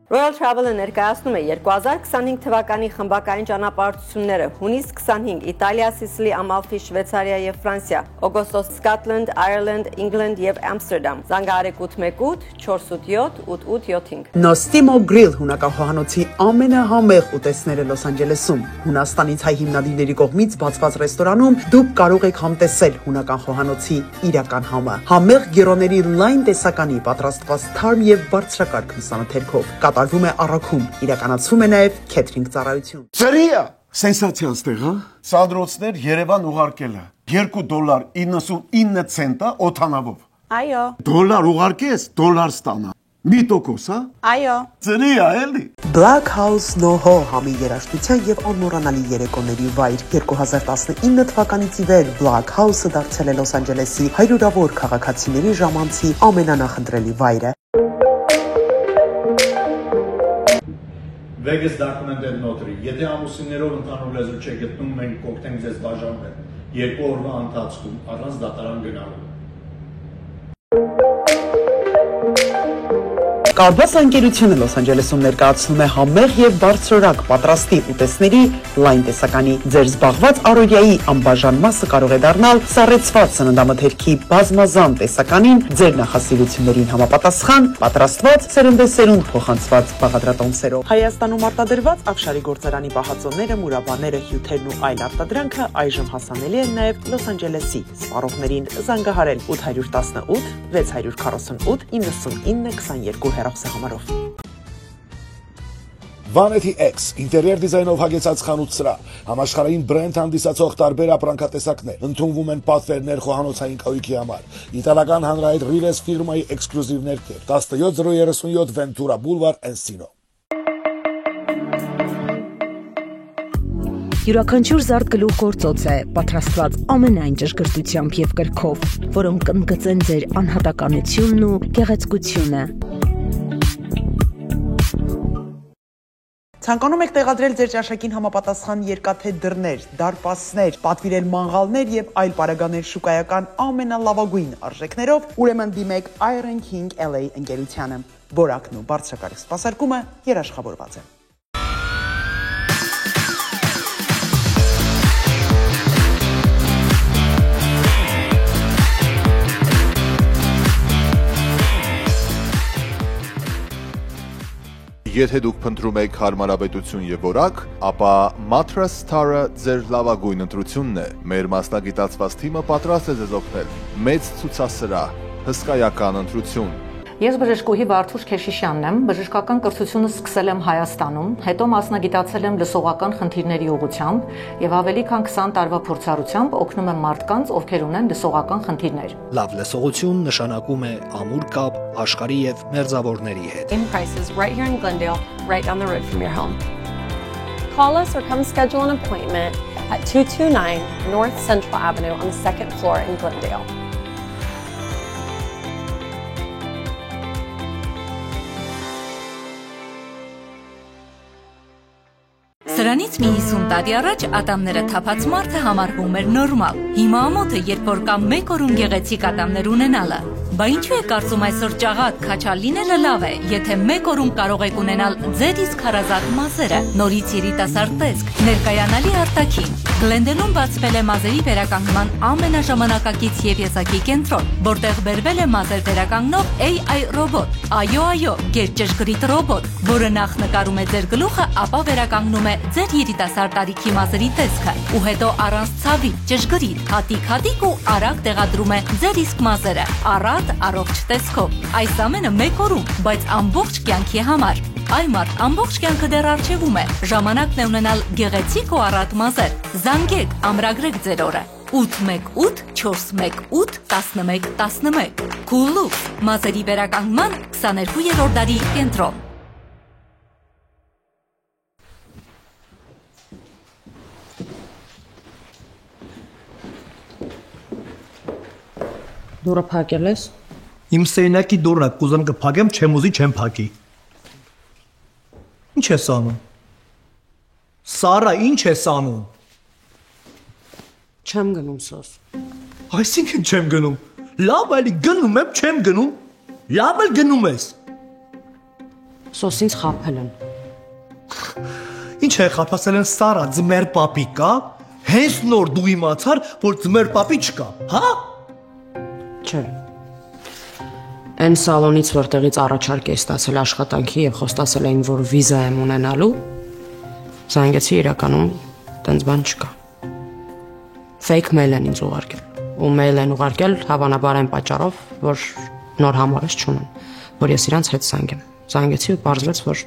Royal Travel-ը ներկայացնում է 2025 թվականի խմբակային ճանապարհորդությունները հունիս 25 Իտալիա, Սիսիլի, Ամալֆի, Շվեյցարիա եւ Ֆրանսիա, օգոստոս Սկոթլանդ, Այրլանդ, Ինգլանդ եւ Ամստերդամ։ Զանգահարեք 818 487 8875։ Nostimo Grill հունական խոհանոցի ամենահամեղ ուտեստները Լոս Անջելեսում։ Հունաստանից հայ հիմնադիրների կողմից բացված ռեստորանում դուք կարող եք համտեսել հունական խոհանոցի իրական համը։ Համեղ գերոների լայն տեսականի պատրաստված թարմ եւ բարձրակարգ մսանաթերքով։ Կատարվում է առաքում, իրականացվում է նաև քեթրինգ ծառայություն։ Ծրիա, սենսացիան ստեղ, հա։ Սանդրոցներ Երևան ուղարկելը $2.99 օթանավով։ Այո։ Դոլար ուղարկես, դոլար ստանա։ Մի տոկոս, հա։ Այո։ Ծրիա, էլի։ Black House NoHo համի երաժշտության եւ անմոռանալի երեկոների վայր 2019 թվականից ի վեր Black House-ը դարձել է Լոս Անջելեսի հարյուրավոր քաղաքացիների ժամանցի ամենանախընտրելի վայրը։ Vegas documented notary. Եթե ամուսիններով ընդհանուր լեզու չեք գտնում, մենք կօգնենք ձեզ բաժանվել 2 օրվա ընթացքում առանց դատարան գնալու։ Կարբաս ընկերությունը Լոս Անջելեսում ներկայացնում է համեղ եւ բարձրորակ պատրաստի ուտեստների լայն տեսականի։ Ձեր զբաղված առօրյայի անբաժան մասը կարող է դառնալ սառեցված սննդամթերքի բազմազան տեսականին, ձեր նախասիրություններին համապատասխան, պատրաստված սերնդեսերունդ փոխանցված բաղադրատոմսերով։ Հայաստանում արտադրված Աֆշարի գործարանի պահածոները, մուրաբաները, հյութերն ու այլ արտադրանքը այժմ հասանելի են նաեւ Լոս Անջելեսի սպառողներին։ Զանգահարել 818 648 9922 հեռախոսահամարով։ Vanity X ինտերիեր դիզայնով հագեցած խանութ սրահ, համաշխարհային բրենդ հանդիսացող տարբեր ապրանքատեսակներ, ընդունվում են պատվերներ խոհանոցային կահույքի համար, իտալական հանրահայտ Riles ֆիրմայի էքսկլյուզիվ ներկեր, 17037 Ventura Boulevard Encino։ Յուրաքանչյուր զարդ գլուխ գործոց է, պատրաստված ամենայն ճշգրտությամբ եւ կրքով, որոնք կընդգծեն ձեր անհատականությունն ու գեղեցկությունը։ Ցանկանում եք տեղադրել ձեր ճաշակին համապատասխան երկաթե դռներ, դարպասներ, պատվիրել մանղալներ եւ այլ պարագաներ շուկայական ամենալավագույն արժեքներով, ուրեմն դիմեք Iron King LA ընկերությանը։ Որակն ու բարձրակարգ սպասարկումը երաշխավորված է։ Եթե դուք փնտրում եք հարմարավետություն եւ որակ, ապա Mattress Star-ը ձեր լավագույն ընտրությունն է։ Մեր մասնագիտացված թիմը պատրաստ է ձեզ օգնել։ Մեծ ցուցասրահ, հսկայական ընտրություն։ Ես բժշկուհի Վարդուշ Քեշիշյանն եմ, բժշկական կրթությունը սկսել եմ Հայաստանում, հետո մասնագիտացել եմ լսողական խնդիրների ուղղությամբ եւ ավելի քան 20 տարվա փորձառությամբ օգնում եմ մարդկանց, ովքեր ունեն լսողական խնդիրներ։ Լավ լսողություն նշանակում է ամուր կապ աշխարհի եւ մերձավորների հետ։ In prices right here in Glendale, right down the road from your home. Call us or come schedule an appointment at 229 North Central Avenue on the 2nd floor in Glendale. Սրանից մի 50 տարի առաջ ատամները թափած մարդը համարվում էր նորմալ։ Հիմա ամոթ է, երբ որ կամ մեկ օրում գեղեցիկ ատամներ ունենալը։ Բա ինչու է կարծում այսօր ճաղակ քաչալ լինելը լավ է, եթե մեկ օրում կարող եք ունենալ ձեր իսկ հարազատ մազերը, նորից երիտասարդ տեսք, ներկայանալի արտաքին։ Գլենդելում բացվել է մազերի վերականգնման ամենաժամանակակից եւ եզակի կենտրոն, որտեղ բերվել է մազեր վերականգնող AI ռոբոտ, այո, գերճշգրիտ ռոբոտ, որը նախ նկարում է ձեր գլուխը, ապա վերականգնում է ձեր երիտասարդ տարիքի մազերի տեսքը, ու հետո առանց ցավի, ճշգրիտ, հատիկ ու արագ տեղադրում է ձեր իսկ մազերը, առատ առողջ տեսքով։ Այս ամենը մեկ օրում, բայց ամբողջ կյանքի համար։ Այ մարդ, ամբողջ կյանքը դեռ առջևում է, ժամանակն է ունենալ գեղեցիկ ու առատ մազեր։ Զանգեք, ամրագրեք ձեր օրը։ 818 418 1111 Cool-Look, մազերի վերականգնման 22-րդ դարի կենտրոն։ Դուրը փակել ես։ Իմ սեյնակի դուրը կուզեմ կփակեմ, չեմ ուզի չեմ փակի։ Ինչ ես անում։ Սարա, ինչ ես անում։ Չեմ գնում սոս։ Այսինքն չեմ գնում։ Լավ էլի գնում եմ, չեմ գնում։ Լավ էլ գնում ես։ Սոս ինձ խաբել են։ Ինչ է խաբասել են Սարա, ձմեր պապի կա։ Հենց նոր դու իմացար, որ ձմեր պապի չկա, հա։ Չէ։ Այն սալոնից, որտեղից առաջարկ է ստացել աշխատանքի եւ խոստացել էին, որ վիզա եմ ունենալու, զանգեցի իրականում տենց բան չկա։ Fake mail են ինձ ուղարկել։ Ու mail են ուղարկել հավանաբար այն պատճառով, որ նոր համարես չունեն, որ ես իրանց հետ զանգեմ։ Զանգեցի ու պարզվեց, որ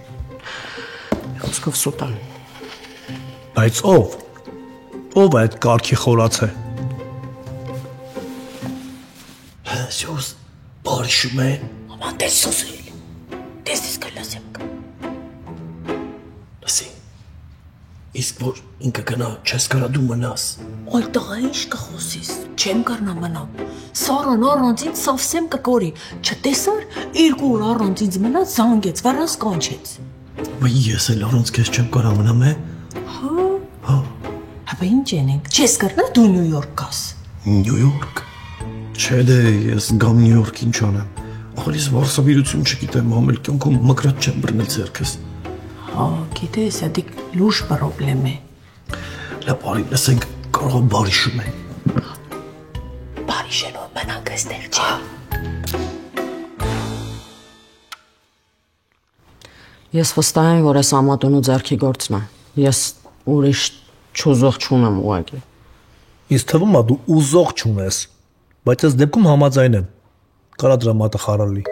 խոսքով սուտ են։ Բայց ով։ Ով է այդ կարգի խորացը։ Հեսուս բարիշում է։ Աման տես սոսել։ Տես կլասեմ կա։ Լսի։ Իսկ որ ինքը գնա, չես կարա դու մնաս։ Այլ տղա ինչ կխոսիս։ Չեմ կարնա մնամ։ Սարան առանց ինձ սավսեմ կկորի։ Չտեսար 2 օր առանց ինձ մնաց զանգեց, վրաս կանչեց։ Բայց ես էլ առանց քեզ չեմ կարա մնամ, է։ Հա։ Հապա ինչ ենենք։ Չես կարնա դու Նյու Յորք գաս։ Նյու Յորք։ Չէ դե ես գամ Նյու Յորք ինչ անեմ։ Ախր ես վարսավիրություն չգիտեմ, ամել կյանքում մկրատ չեմ բռնել ձեռքս։ Հա, գիտես, դա լուրջ խնդրեմ է։ Լավ, արի, լսենք, կարող բարիշում է։ Բարիշելով մնանք այստեղ, չէ։ Ես վստահ եմ, որ այս ամատոնու ձեռքի գործն է։ Ես ուրիշ չուզող չունեմ ուղղակի։ Ինձ թվում է դու ուզող չունես, բայց այս դեպքում համաձայն եմ։ Կարա դրա մատը խարալի։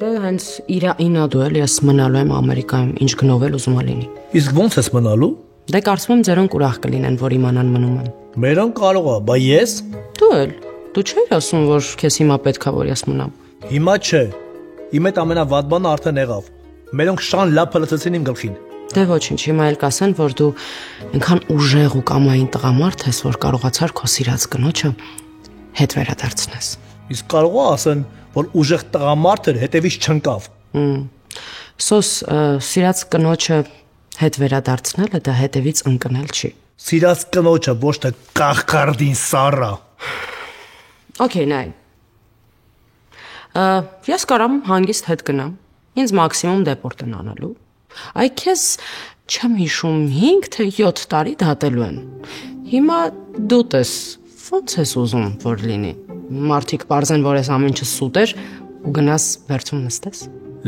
Դե հենց իրա ինա դու էլ ես մնալու եմ Ամերիկայում, ինչ գնով էլ ուզում լինի։ Իսկ ո՞նց ես մնալու։ Դե կարծում եմ ձերոնք ուրախ կլինեն, որ իմանան մնում եմ։ Մերոն կարող է, բա ես։ Դու էլ։ Դու չէիր ասում, որ քեզ հիմա պետքա որ ես մնամ։ Հիմա չէ։ Իմ այդ ամենավատ բանը արդեն եղավ։ Մերոնք շան լավ փլացեցին իմ գլխին։ Դե ոչինչ, հիմա էլ կասեն, որ դու այնքան ուժեղ ու կամային տղամարդ ես, որ կարողացար քո սիրած կնոջը հետ վերադարձնես։ Իսկ կարող է ասեն, որ ուժեղ տղամարդ էր, հետևից չընկավ։ Սոս սիրած կնոջը հետ վերադարձնելը դա հետևից ընկնել չի։ Սիրած կնոջը ոչ թե կախկարդին Սարա։ Okay, նայ։ Ես կարամ հանգիստ հետ գնամ։ Ինձ մաքսիմում դեպորտ են անելու։ Այ քեզ չեմ հիշում 5 թե 7 տարի դատելու են։ Հիմա դու տես, ո՞նց ես ուզում որ լինի։ Մարդիկ բարձեն, որ ես ամեն ինչ սուտ էր ու գնաս վերցում նստես։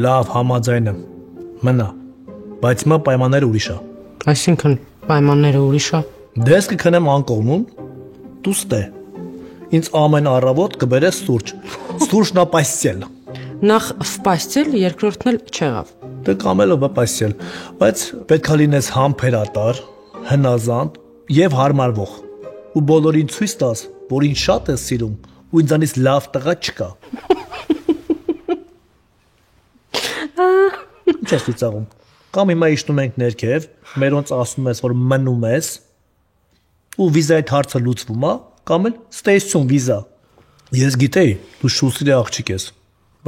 Լավ, համաձայն եմ։ Մնա։ Բայց հիմա պայմանները ուրիշ է։ Այսինքն պայմանները ուրիշ է։ Դες կքնեմ անկողնուն, դու ստե։ Ինձ ամեն առավոտ կբերես սուրճ։ Սուրճն է պաստել։ Նախ վպաստել, երկրորդն էլ չեղավ։ Դե կամելով վպաստել, բայց պետքա լինես համբերատար, հնազանդ եւ հարմարվող։ Ու բոլորին ցույց տաս, որ ինձ շատ ես սիրում, ու ինձանից լավ տղա չկա։ Ինչ ես ծիծաղում։ Կամ հիմա իջնում ենք ներքև, մերոնց ասում ես, որ մնում ես, ու վիզայի հարցը լուծվում է, կամ էլ ստեյսյուն վիզա։ Ես գիտեի, դու շուստրի աղջիկ ես,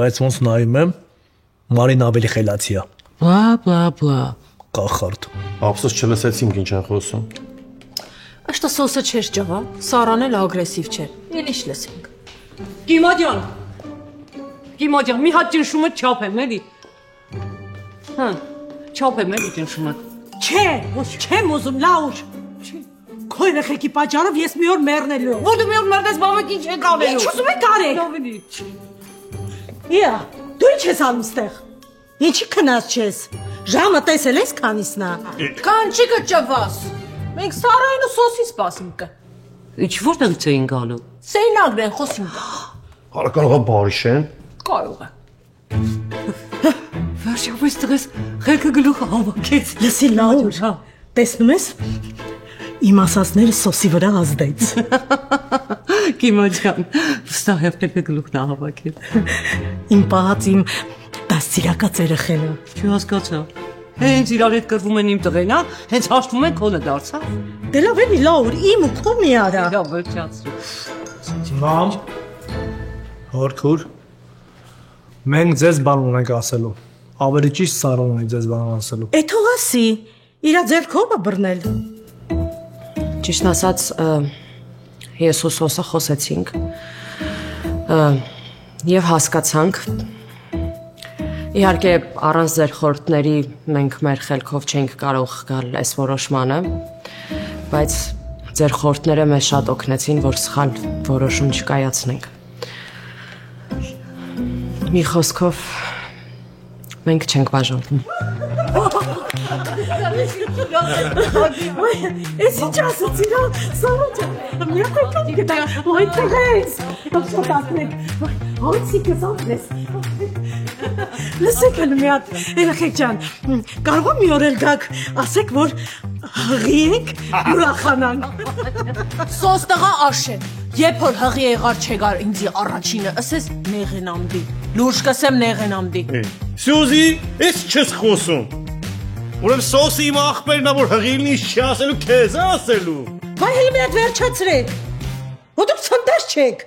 բայց ոնց նայում եմ, Մարին ավելի խելացի է։ Բլա։ Կախարդ։ Ափսոս չլսեցինք ինչ են խոսում։ Աշտա սոսը չէր ճղա, Սարան էլ ագրեսիվ չէր։ Ելիշ լսենք։ Կիմադյան, Կիմա ջան, մի հատ ճնշումը չափ եմ, էլի։ Հա, չափ եմ, էլի ճնշումը։ Չէ, ոչ չեմ ուզում, լաուր։ Քո երեխեքի պատճառով ես մի օր մեռնելու եմ։ Որ դու մի օր մեռնես, բավական ինչ եք անելու։ Ինչ ուզում եք արեք։ Իա, դու ինչ ես անում ստեղ։ Ինչի քնած չես։ Ժամը տեսել ես քանիսն է։ Կանչիկը ճվաս։ Մենք Սարային ու սոսի սպասում կը։ Ինչ որտեղից էին գալու։ Սեյնագն են խոսում կը։ Հələ կարող է բարիշ են։ Կարող է։ Վերջապես տղես խելքը գլուխը հավաքեց։ Լսի լաուր, տեսնում ես։ Իմ ասածները սոսի վրա ազդեց։ Կիմա ջան, վստահ եմ խելքը գլուխն հավաքել։ Իմ պահած իմ դաստիարակած երեխենը։ Չհասկացա։ Հենց իրար հետ կրվում են իմ տղեն, հա? Հենց հաշտվում են քոնը դարձավ։ Դե լավ էլի լաուր, իմ ու քո մի արա։ Լավ վերջացրու։ Մամ, հորքուր, մենք ձեզ բան ունենք ասելու։ Ավելի ճիշտ Սարան ունի ձեզ բան ասելու։ Է թող ասի, իրա ձեռքով է բռնել։ Ճիշտ ասած, ես ու Սոսը խոսեցինք եւ հասկացանք, իհարկե առանց ձեր խորհուրդների մենք մեր խելքով չենք կարող գալ այս որոշմանը, բայց ձեր խորհուրդները մեզ շատ օգնեցին, որ սխալ որոշում չկայացնենք։ Մի խոսքով մենք չենք բաժանվում։ Ես ինչ ասացի, Սարոջան, մի հատ գտա, ոյ տղես, ոսոտացնեք, հոցի կզանես։ Լսեք էլ մի հատ, երեխեք ջան, կարող եմ մի օր էլ գաք, ասեք, որ հղի եք, ուրախանանք։ Սոս տղա աշեն, երբ որ հղի եղար չեգար ինձի առաջինը, ասես նեղենամդի, լուրջ կսեմ նեղենամդի։ Սյուզի, ես չես խոսում։ Ուրեմ սոսի իմ աղբերն է, որ հղիլն ինչ չի ասելու, քեզ է ասելու։ Վայ հելի մի հատ վերջացրեք, որ դուք ցնդես չեք։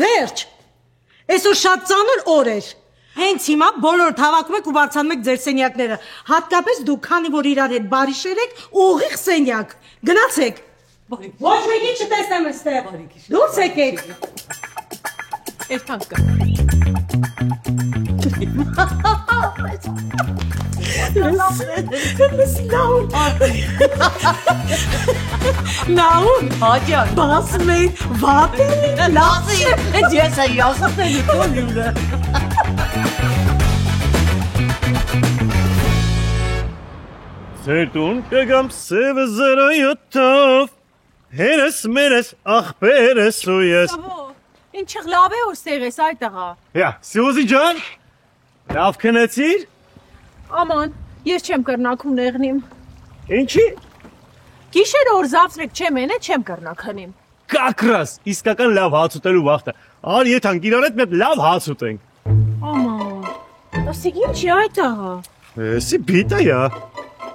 Վերջ, այսօր շատ ծանր օր էր։ Հենց հիմա բոլորդ հավաքում եք ու բարձանում եք ձեր սենյակները, հատկապես դուք, քանի որ իրար հետ բարիշեր եք, ուղիղ սենյակ, գնացեք։ Ոչ մեկի չտեսնեմ այստեղ, դուրս եկեք։ Էրթանք կը։ Լսի լաուն։ Լաուն, հաջան, բասմ են, վատ են, լացի։ Էդ ես է ասած էլի կոնյուրը։ Ձեր տուն կգամ սևը 07-ով, հերս մերս աղբերս ու ես։ Ինչեղ լավ է որ սեղ ես այդ տղա։ Հա, Սյուզի ջան, լավ քնեցիր։ Աման, ես չեմ կրնակում նեղնիմ։ Ինչի։ Գիշերը որ զավթրեք չեմ ենե, չեմ կրնականիմ։ Կակրաս, իսկական լավ հաց ուտելու վաղտը։ Ար եթանք իրար հետ մեկ լավ հաց ուտենք։ Աման, ասիկ ինչի այդ տղա։ Էսի բիտա յա։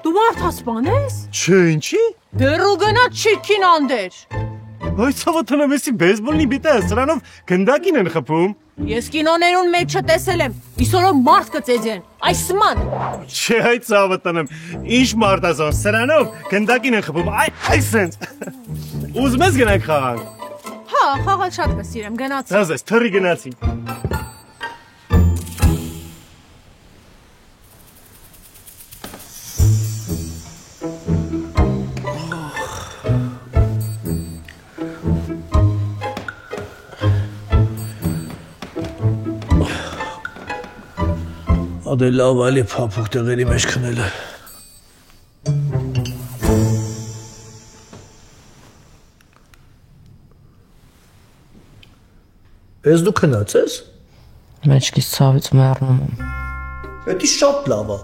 Դու մարդասպան ես։ Չէ, ինչի։ Դեռու գնաց չիրքին անդեր։ Այս հավատանամ էսի բեյսբոլնի բիտա է, սրանով գնդակին են խփում։ Ես կինոներուն մեջ չտեսել եմ, իսորով մարդ կծեծեն, այս սման։ Չէ, այդ հավատանամ, ինչ մարդազան, սրանով գնդակին են խփում, այս սենց։ Ուզում ես գնանք խաղանք։ Հա, խաղալ շատ կսիրեմ, գնացի։ Հազես, թռի գնացի։ Ադե լավ ալի փափուկ տեղերի մեջ քնելը։ Ես դու քնած ես։ Մեջքից ցավից մեռնում եմ։ Դա շատ լավ է։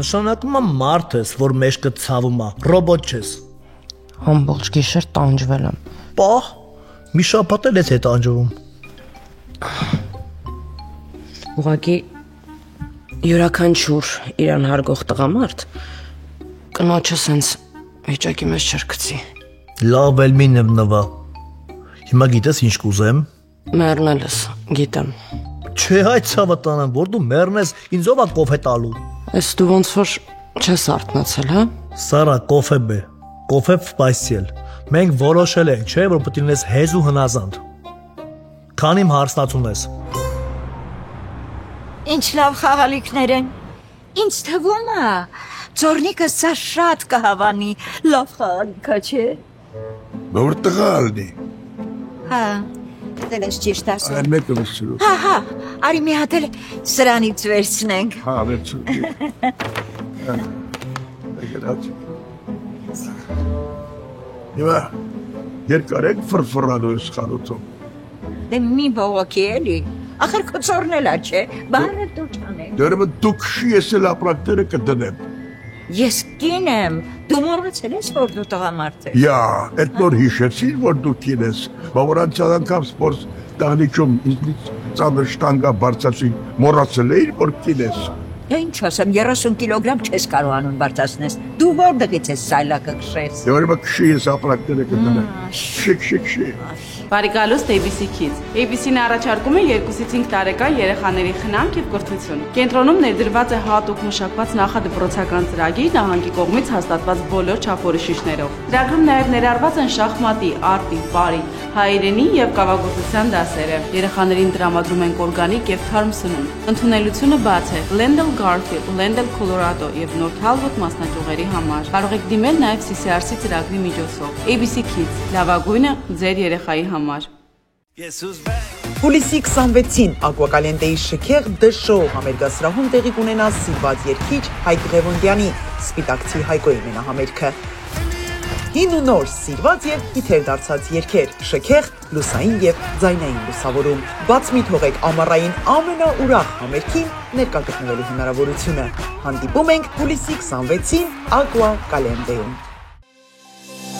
Նշանակում է մարդ ես, որ մեջքը ցավում է, ռոբոտ չես։ Ամբողջ գիշեր տանջվել եմ։ Պահ, մի շաբաթ էլ ես հետ տանջվում։ Ուղղակի յուրաքանչյուր իրան հարգող տղամարդ կնոջը սենց վիճակի մեջ չրկցի։ Լավ էլ մի նվնվա։ Հիմա գիտես ինչ կուզեմ։ Մեռնելս, գիտեմ։ Չէ, այդ ցավատանամ, որ դու մեռնես, ինձ ով է կոֆե տալու։ Ես դու ոնց որ չես արթնացել, հա։ Սարա, կոֆե բե, կոֆե սպայսիել։ Մենք որոշել ենք, չէ, որ պետք է լինես հեզ ու հնազանդ։ Քան իմ հարսնացուն ես։ Ինչ լավ խաղալիքներ են։ Ինչ թվում է, ծորնիկը սա շատ կհավանի, լավ խաղալիքա չէ։ Որ տղա ալնի։ Հա, դեն ես ճիշտ ասում։ Այն մեկը վսրու։ Հա, արի մի հատ էլ սրանից վերցնենք։ Հա, վերցնենք։ Եկերաց։ Հիմա, երկար եք ֆրֆրանու ես խանութում։ Դե մի բողոքի էլի, ախր քո ծորնելա չէ, բարը դու չանեք։ Դերմը դու քշի ես էլ ապրակները կդնեմ։ Ես կին եմ, դու մոռացել ես, որ դու տղամարդ ես։ Յա, էդ նոր հիշեցին, որ դու կին ես, որ անցյալ անգամ սպորտ տաղնիչում ինձնից ծանր շտանգա բարձացին, մոռացել էիր, որ կին ես։ Ինչ ասեմ, 30 կիլոգրամ չես կարողանում բարձրացնես, դու որտեղից ես սայլակը քշես։ Դե որ քշի ես ապրակները կդնեմ։ Շիկ։ Բարի գալուստ ABC Kids։ ABC-ն առաջարկում է 2-ից 5 տարեկան երեխաների խնամք եւ կրթություն։ Կենտրոնում ներդրված է հատուկ մշակված նախադպրոցական ծրագիր նահանգի կողմից հաստատված բոլոր չափորոշիչներով։ Ծրագրում նաեւ ներառված են շախմատի, արտի, բարի, հայերենի եւ կավագործության դասերը։ Երեխաներին տրամադրում են օրգանիկ եւ թարմ սնունդ։ Ընդունելությունը բաց է Glendale Garfield, Glendale Colorado եւ North Hollywood մասնաճյուղերի համար։ Կարող եք դիմել նաեւ CCRC ծրագրի միջոցով։ ABC Kids, լավագույնը ձեր երեխայի համար։ Հուլիսի 26-ին Ակվակալենտեի շքեղ դշոու համերգասրահում տեղի կունենա սիրված երգիչ Հայկ Ղևոնդյանի սպիտակցի Հայկոյի մենահամերգը։ Հին ու նոր սիրված եւ հիթեր դարձած երգեր, շքեղ, լուսային եւ ձայնային լուսավորում։ Բաց մի թողեք ամառային ամենաուրախ համերգին ներկա գտնվելու հնարավորությունը։ Հանդիպում ենք հուլիսի 26-ին Ակվակալենտեում։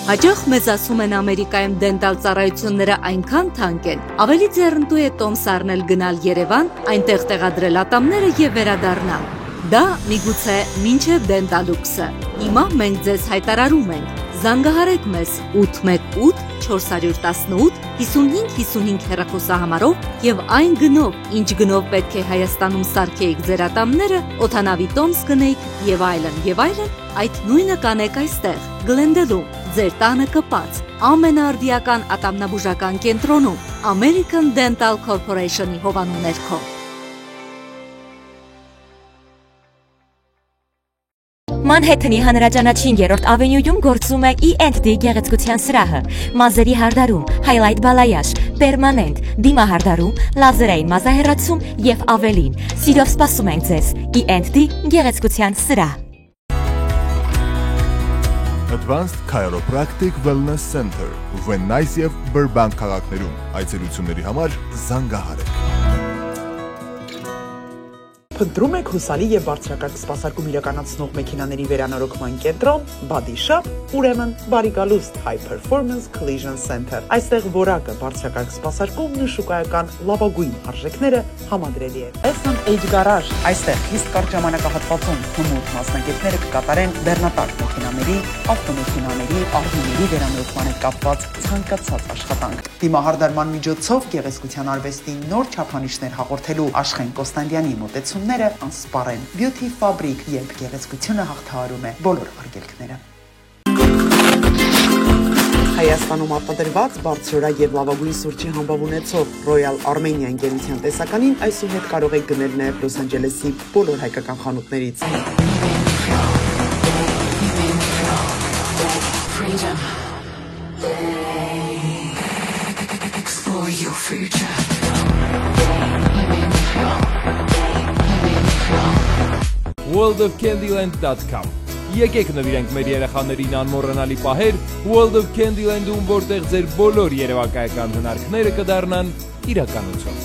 Հաջող մեզ ասում են Ամերիկայում դենտալ ծառայությունները այնքան թանկ են, ավելի ձեռնտու է տոմս առնել գնալ Երևան, այնտեղ տեղադրել ատամները եւ վերադառնալ։ Դա միգուցե մինչև դենտալուքսը։ Հիմա մենք ձեզ հայտարարում ենք. զանգահարեք մեզ 818 418 5555 հեռախոսահամարով եւ այն գնով, ինչ գնով պետք է Հայաստանում սարքեիք ձեր ատամները, օդանավի տոմս գնեիք եւ այլն, այդ նույնը կանեք այստեղ, Glendale-ում, ձեր տանը կպած, ամենաարդիական ատամնաբուժական կենտրոնում, American Dental Corporation-ի հովանու ներքո։ Մանհեթենի հանրաճանաչին 3-րդ ավենյուում գործում է E&D գեղեցկության սրահը, մազերի հարդարում, հայլայթ բալայաշ, պերմանենտ, դիմահարդարում, լազերային մազահեռացում եւ ավելին։ Սիրով սպասում ենք ձեզ E&D գեղեցկության սրահ։ Advanced Chiropractic Wellness Center, Venice եւ Burbank քաղաքներում այցելությունների համար զանգահարեք։ Փնտրում եք հուսալի եւ բարձրակարգ սպասարկում իրականացնող մեքենաների վերանորոգման կենտրոն, Body Shop, ուրեմն բարի գալուստ High Performance Collision Center։ Այստեղ որակը, բարձրակարգ սպասարկումն ու շուկայական լավագույն արժեքները համադրելի են։ S&H Garage, այստեղ խիստ կարճ ժամանակահատվածում հմուտ մասնագետները կկատարեն բեռնատար մեքենաների, ավտոմեքենաների, RV-ների վերանորոգման հետ կապված ցանկացած աշխատանք։ Դիմահարդարման միջոցով գեղեցկության արվեստի նոր չափանիշներ հաղորդելու Աշխեն Կոստանդյանի մոտեցումները անսպառ են։ Beauty Fabric, երբ գեղեցկությունը հաղթահարում է բոլոր արգելքները։ Հայաստանում արտադրված բարձրորակ եւ լավագույն սուրճի համբավ ունեցող Royal Armenia ընկերության տեսականին այսուհետ կարող եք գնել նաեւ Լոս Անջելեսի բոլոր հայկական խանութներից։ worldofcandyland.com Եկեք նվիրենք մեր երեխաներին անմոռանալի պահեր World of Candyland-ում, որտեղ ձեր բոլոր երևակայական հնարքները կդառնան իրականություն։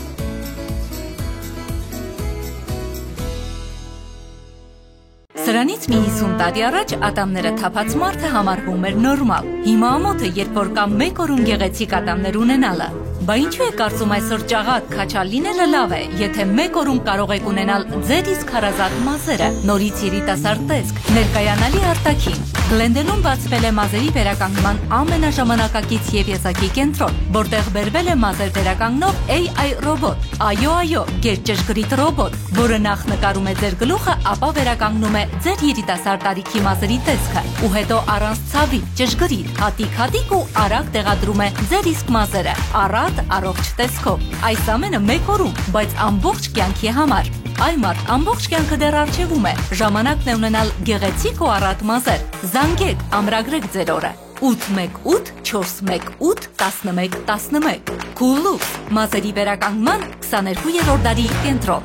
Սրանից մի 50 տարի առաջ ատամները թափած մարդը համարվում էր նորմալ։ Հիմա ամոթ է, երբ որ կամ մեկ օրում գեղեցիկ ատամներ ունենալը։ Բա ինչու է կարծում այսօր ճաղատ քաչալ լինելը լավ է, եթե մեկ օրում կարող եք ունենալ ձեր իսկ հարազատ մազերը, նորից երիտասարդ տեսք, ներկայանալի արտաքին։ Glendale-ում բացվել է մազերի վերականգնման ամենաժամանակակից եւ եզակի կենտրոն, որտեղ բերվել է մազեր վերականգնող AI ռոբոտ, այո, գերճշգրիտ ռոբոտ, որը նախ նկարում է ձեր գլուխը, ապա վերականգնում է ձեր երիտասարդ տարիքի մազերի տեսքը, ու հետո առանց ցավի, ճշգրիտ, հատիկ ու արագ տեղադրում է ձեր իսկ մազերը, առատ, առողջ տեսքով։ Այս ամենը մեկ օրում, բայց ամբողջ կյանքի համար։ Այլ մարդ ամբողջ կյանքը դեռ առջևում է։ Ժամանակն է ունենալ գեղեցիկ ու առատ մազեր։ Զանգեք, ամրագրեք ձեր օրը։ 818-418-1111 Cool Looks, մազերի վերականգնման 22-րդ դարի կենտրոն։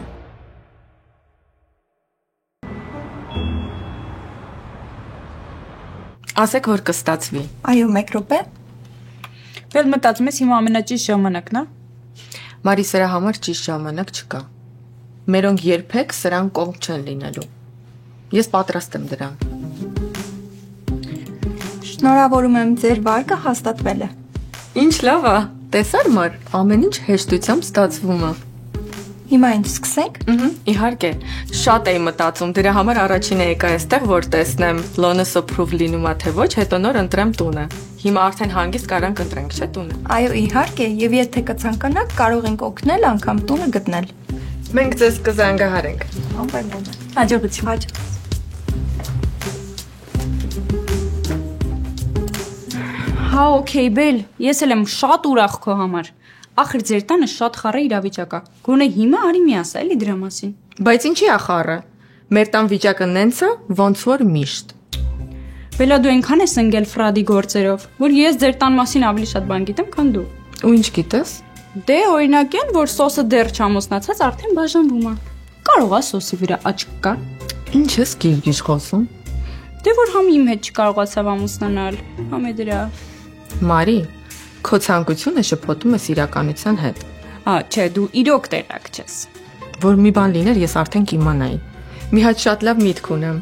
Ասեք, որ կստացվի։ Այո, մեկ րոպե։ Վել մտածում ես հիմա ամենաճիշտ ժամանակն է։ Մարի, սրա համար ճիշտ ժամանակ չկա։ Մերոնք երբեք սրան կողմ չեն լինելու։ Ես պատրաստ եմ դրան։ Շնորհավորում եմ, ձեր վարկը հաստատվել է։ Ինչ լավ է, տեսար մար, ամեն ինչ հեշտությամբ ստացվում է։ Հիմա ինչ սկսենք։ Իհարկե, շատ էի մտածում, դրա համար առաջինը եկա այստեղ, որ տեսնեմ Լոնս approve լինում է թե ոչ, հետո նոր ընտրեմ տունը։ Հիմա արդեն հանգիստ կարանք ընտրենք, չէ՞ տունը։ Այո, իհարկե, եւ եթե կցանկանաք, կարող ենք օգնել անգամ տունը գտնել։ Մենք ձեզ կզանգահարենք։ Հաջողություն։ Հա, օքեյ, Բել, ես էլ եմ շատ ուրախ քո համար։ Ախր ձեր տանը շատ խառը իրավիճակ է։ Գոնե հիմա արի մի ասա էլի դրա մասին։ Բայց ինչի է խառը։ Մեր տան վիճակը նենց է, ոնց որ միշտ։ Բելա, դու այնքան ես ընկել Ֆրադի գործերով, որ ես ձեր տան մասին ավելի շատ բան գիտեմ, քան դու։ Ու ինչ գիտես։ Դե օրինակ են, որ սոսը դեռ չամուսնացած արդեն բաժանվում է։ Կարող է սոսի վրա աչք կա։ Ինչ ես գիլգիշ խոսում։ Դե որ համ իմ հետ չկարողացավ ամուսնանալ, համ է դրա։ Մարի, քո ցանկությունը շփոթում ես իրականության հետ։ Չէ, դու իրոք տեղակ չես։ Որ մի բան լիներ, ես արդեն կիմանայի։ Մի հատ շատ լավ միտք ունեմ։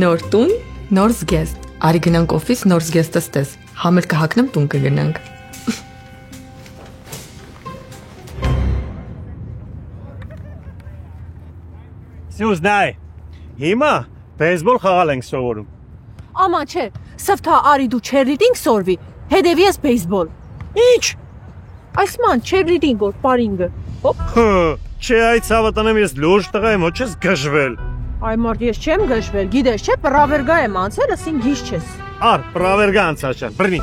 Նոր տուն, նոր զգեստ։ Արի գնանք օֆիս, նոր զգեստը ստես։ Համեր կհակնեմ, տուն կգնանք։ Սյուզնայ, հիմա բեյսբոլ խաղալ ենք սովորում։ Աման չէ, սվթա արի դու չերրիդինգ սորվի, հետևի ես բեյսբոլ։ Ինչ։ Այս ման չերրիդինգ որ պարինգը։ Հոպ։ Չէ, այդ ցավատանեմ ես լուրջ տղա եմ, ոչ ես գժվել։ Այ մարդ ես չեմ գժվել, գիտես չէ, պրավերգա եմ անցել, ասին գիշ չես։ Ար, պրավերգա անցաշան, բռնի։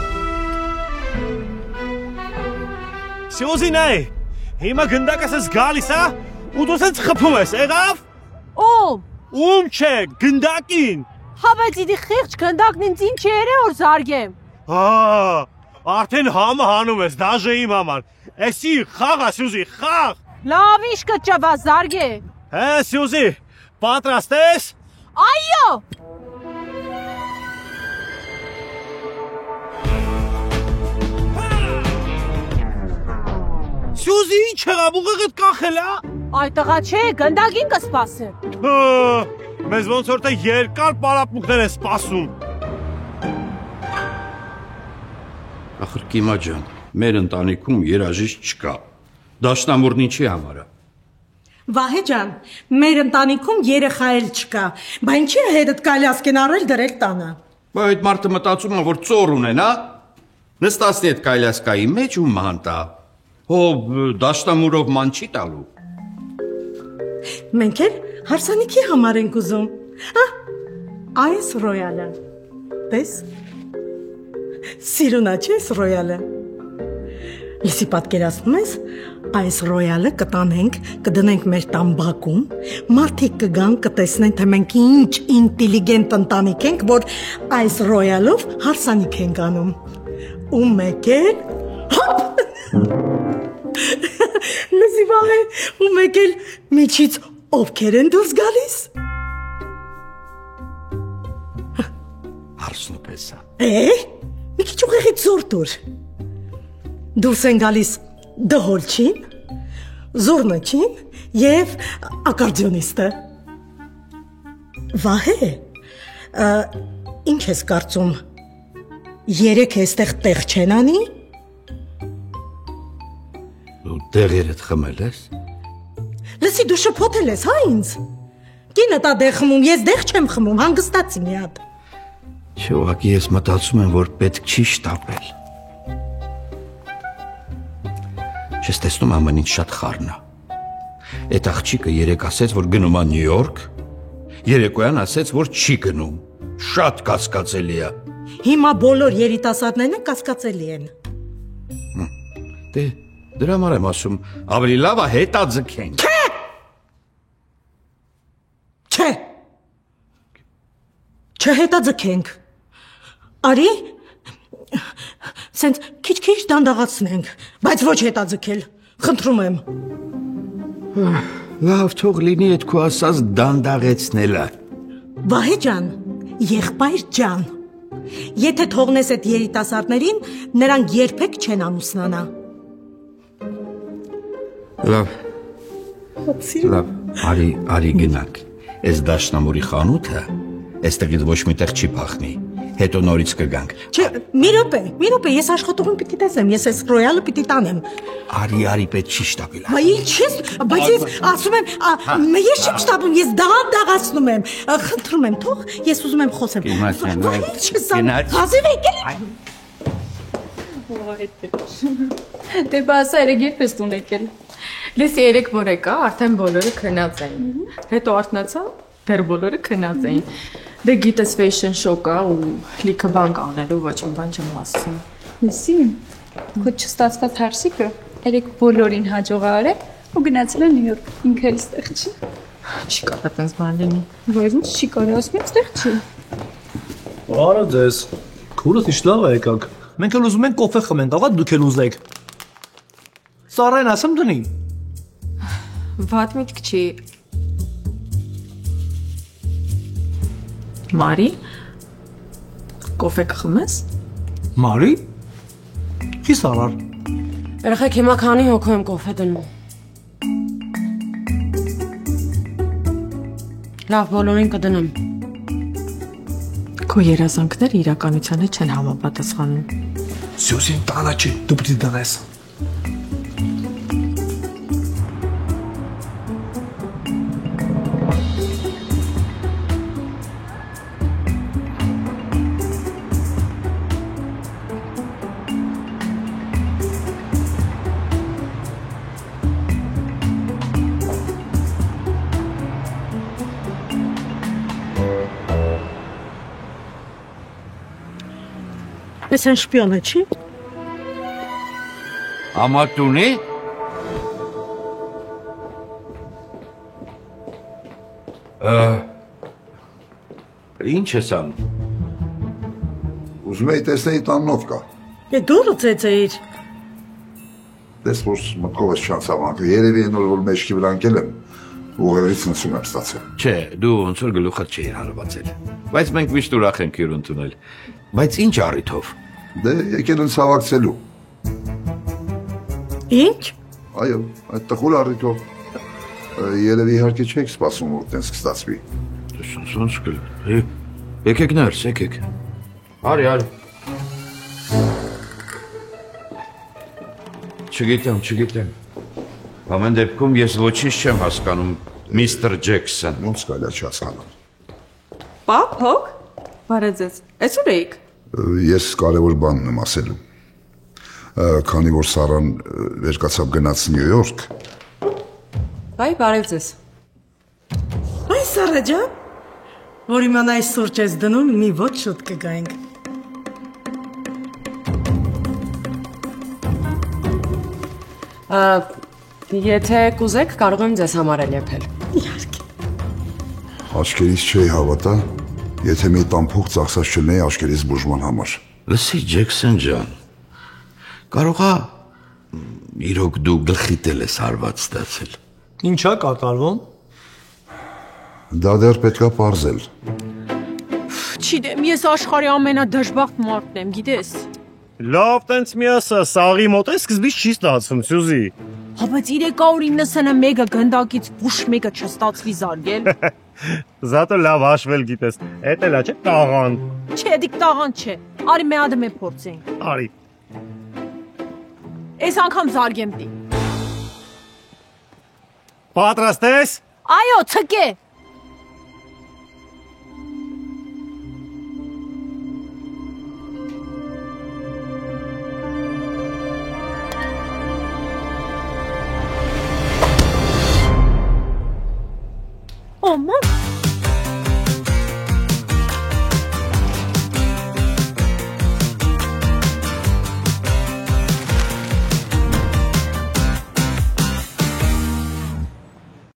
Սյուզինայ, հիմա գնդակս ես գալիս, հա, ու դու սենց խփում ես, եղավ։ Ում։ Ում չէ, գնդակին։ Հա, բայց իդի խիղճ գնդակն ինձ ինչ էր որ զարգեմ։ Արդեն համը հանում ես, դաժե իմ համար։ Էսի խաղա, Սյուզի, խաղ։ Լավ, ինչ կճավա, զարգե։ Հե, Սյուզի, պատրաստ ես։ Այո։ Սյուզի, ինչ եղավ, ուղեղդ կախել է։ Այ տղա չէ, գնդակին կսպասեմ։ Մեզ ոնց որ թե երկար պարապմունքներ են սպասում։ Ախր Կիմա ջան, մեր ընտանիքում երաժիշտ չկա։ Դաշնամուրն ինչի համար է։ Վահե ջան, մեր ընտանիքում երեխա էլ չկա, բա ինչի է հետդ կայլասկեն առել դրել տանը։ Բա այդ մարդը մտածում է, որ ծոր ունեն, հա։ Նստացնի այդ կայլասկայի մեջ ու ման տա։ Հո դաշնամուրով ման չի տալու։ Մենք էլ հարսանիքի համար ենք ուզում։ Այս ռոյալը։ Տես։ Սիրունա չես ռոյալը։ Լսի պատկերացնում ես, այս ռոյալը կտանենք, կդնենք մեր տան բակում, մարդիկ կգան, կտեսնեն, թե մենք ինչ ինտելիգենտ ընտանիք ենք, որ այս ռոյալով հարսանիք ենք անում։ Ու մեկ էլ, հոպ, լսի վաղ է, ու մեկ էլ միջից ովքեր են դուրս գալիս։ Հարսնուպեսա։ Մի քիչ ուղեղից զոր դուր։ Դուրս են գալիս դհոլչին, զորնաչին և ակարդիոնիստը։ Վահե, ինչ ես կարծում, երեք էստեղ տեղ չեն անի։ Դու տեղերդ խմել ես։ Լսի դու շփոթել ես, հա ինձ։ Կինը տա դեղ խմում, ես դեղ չեմ խմում, հանգստացի մի հատ։ Չէ, ուղղակի ես մտածում եմ, որ պետք չի շտապել։ Չես տեսնում ամեն ինչ շատ խառն է։ Այդ աղջիկը երեք ասեց, որ գնում է Նյու Յորք, երեկոյան ասեց, որ չի գնում։ Շատ կասկածելի է։ Հիմա բոլոր երիտասարդներն կասկածելի են։ Դե, դրա համար եմ ասում, ավելի լավ է հետաձգենք։ Չէ։ Չէ։ Չհետաձգենք։ Արի, սենց քիչ-քիչ դանդաղացնենք, բայց ոչ հետաձգել, խնդրում եմ։ Լավ, թող լինի այդ քո ասած դանդաղեցնելը։ Վահե ջան, եղբայր ջան, եթե թողնես այդ երիտասարդներին, նրանք երբեք չեն ամուսնանա։ Լավ, արի գնանք, այս դաշնամուրի խանութը, այստեղից ոչ մի տեղ չի փախնի, հետո նորից կգանք։ Չէ, մի րոպե, ես աշխատողին պիտի տեսեմ, ես այս ռոյալը պիտի տանեմ։ Արի, պետք չի շտապել։ Բայց ես ասում եմ, ես չեմ շտապում, ես դաղացնում եմ, խնդրում եմ, թող, ես ուզում եմ խոսեմ։ Հազիվ եկել։ Դե բասա երեք երբ ես տուն եկել։ Լեսի երեք որ եկա, արդեն բոլորը քնած էին։ Հետո արթնացա, դեռ բոլորը քնած էին։ Դե գիտես fashion show-ը ու լիքը բան կանելու ոչ մի բան չեմ ասում։ Լսի, քո չստացված հարսիկը երեք բոլորին հաջող արել ու գնացել է Նյու Յորք։ Ինքը էլ ստեղ չի։ Չի կարա տենց բան լինի։ Ոչ չի կարա ասում ստեղ չի։ Արա ձեզ, քուրս ինչ լավ է եկաք։ Մենք էլ ուզում ենք կոֆե խմենք, աղա դուք էլ ուզեք։ Սարային ասեմ դնի։ Վատ միտք չի։ Մարի, կոֆե կխմես։ Մարի։ Ի սարար։ Երեխեք հիմա քանի հոգու եմ կոֆե դնում։ Լավ, բոլորին կդնեմ։ Քո երազանքները իրականության հետ չեն համապատասխանում։ Սյուսին տանա չի, դու պիտի դնես։ Ես են շպիոնը չի։ Ամատունի։ Ինչ ես անում։ Ուզում էի տեսնեի տաննով կա։ Դուրը ծեծեիր։ Դες որ մտքով ես չանցավանքը, երևի են որ մեջքի վրա ընկել եմ, ուղերից նսում եմ ստացել։ Չէ, դու ոնց որ գլուխդ չէիր հարվածել։ Բայց մենք միշտ ուրախ ենք հյուր ընդունել։ Բայց ինչ առիթով։ Դե եկել են ցավակցելու։ Ինչ։ Այո, այդ տխուր առիթով։ Երևի իհարկե չեք սպասում որ տենց կստացվի։ Ոնց կլ։ Եկեք ներս, եկեք։ Արի։ Չգիտեմ։ Ամեն դեպքում ես ոչինչ չեմ հասկանում, միստր Ջեքսոն։ Ոնց կարելի է չհասկանալ։ Պապ, հոգ։ Բարեձեզ։ Այսօր եք։ Ես կարևոր բան եմ ասելու։ Քանի որ Սարան վերկացավ գնաց Նյու Յորք։ Բայ բարեձեզ։ Այ Սարա ջան, որ իմանայ սուրճ ես դնում, մի ոչ շուտ կգայինք։ Եթե կուզեք, կարող եմ ձեզ համար էլ եփել։ Իհարկե։ Աչքերից չէի հավատա, եթե մի տամփող ծախսած չլինեի աչքերից բուժման համար։ Լսի Ջեքսոն ջան, կարողա իրոք դու գլխիդ ես հարված ստացել։ Ինչա կատարվում։ Դա դեռ պետքա պարզել։ Չգիտեմ, ես աշխարհի ամենադժբախտ մարդն եմ, գիտես։ Լավ, տենց մի ասա, սաղի մոտ է սկզբից չի ստացվում, Սյուզի։ Հա բայց 391-ը գնդակից ուշ մեկը չստացվի զարգել։ Զատը լավ հաշվել գիտես։ Էդ էլա չէ տաղան։ Չէ, դիք տաղան չէ։ Արի մի հատ մենք փորձենք։ Արի։ Այս անգամ զարգեմ դի։ Պատրաստ ես։ Այո, ցկե։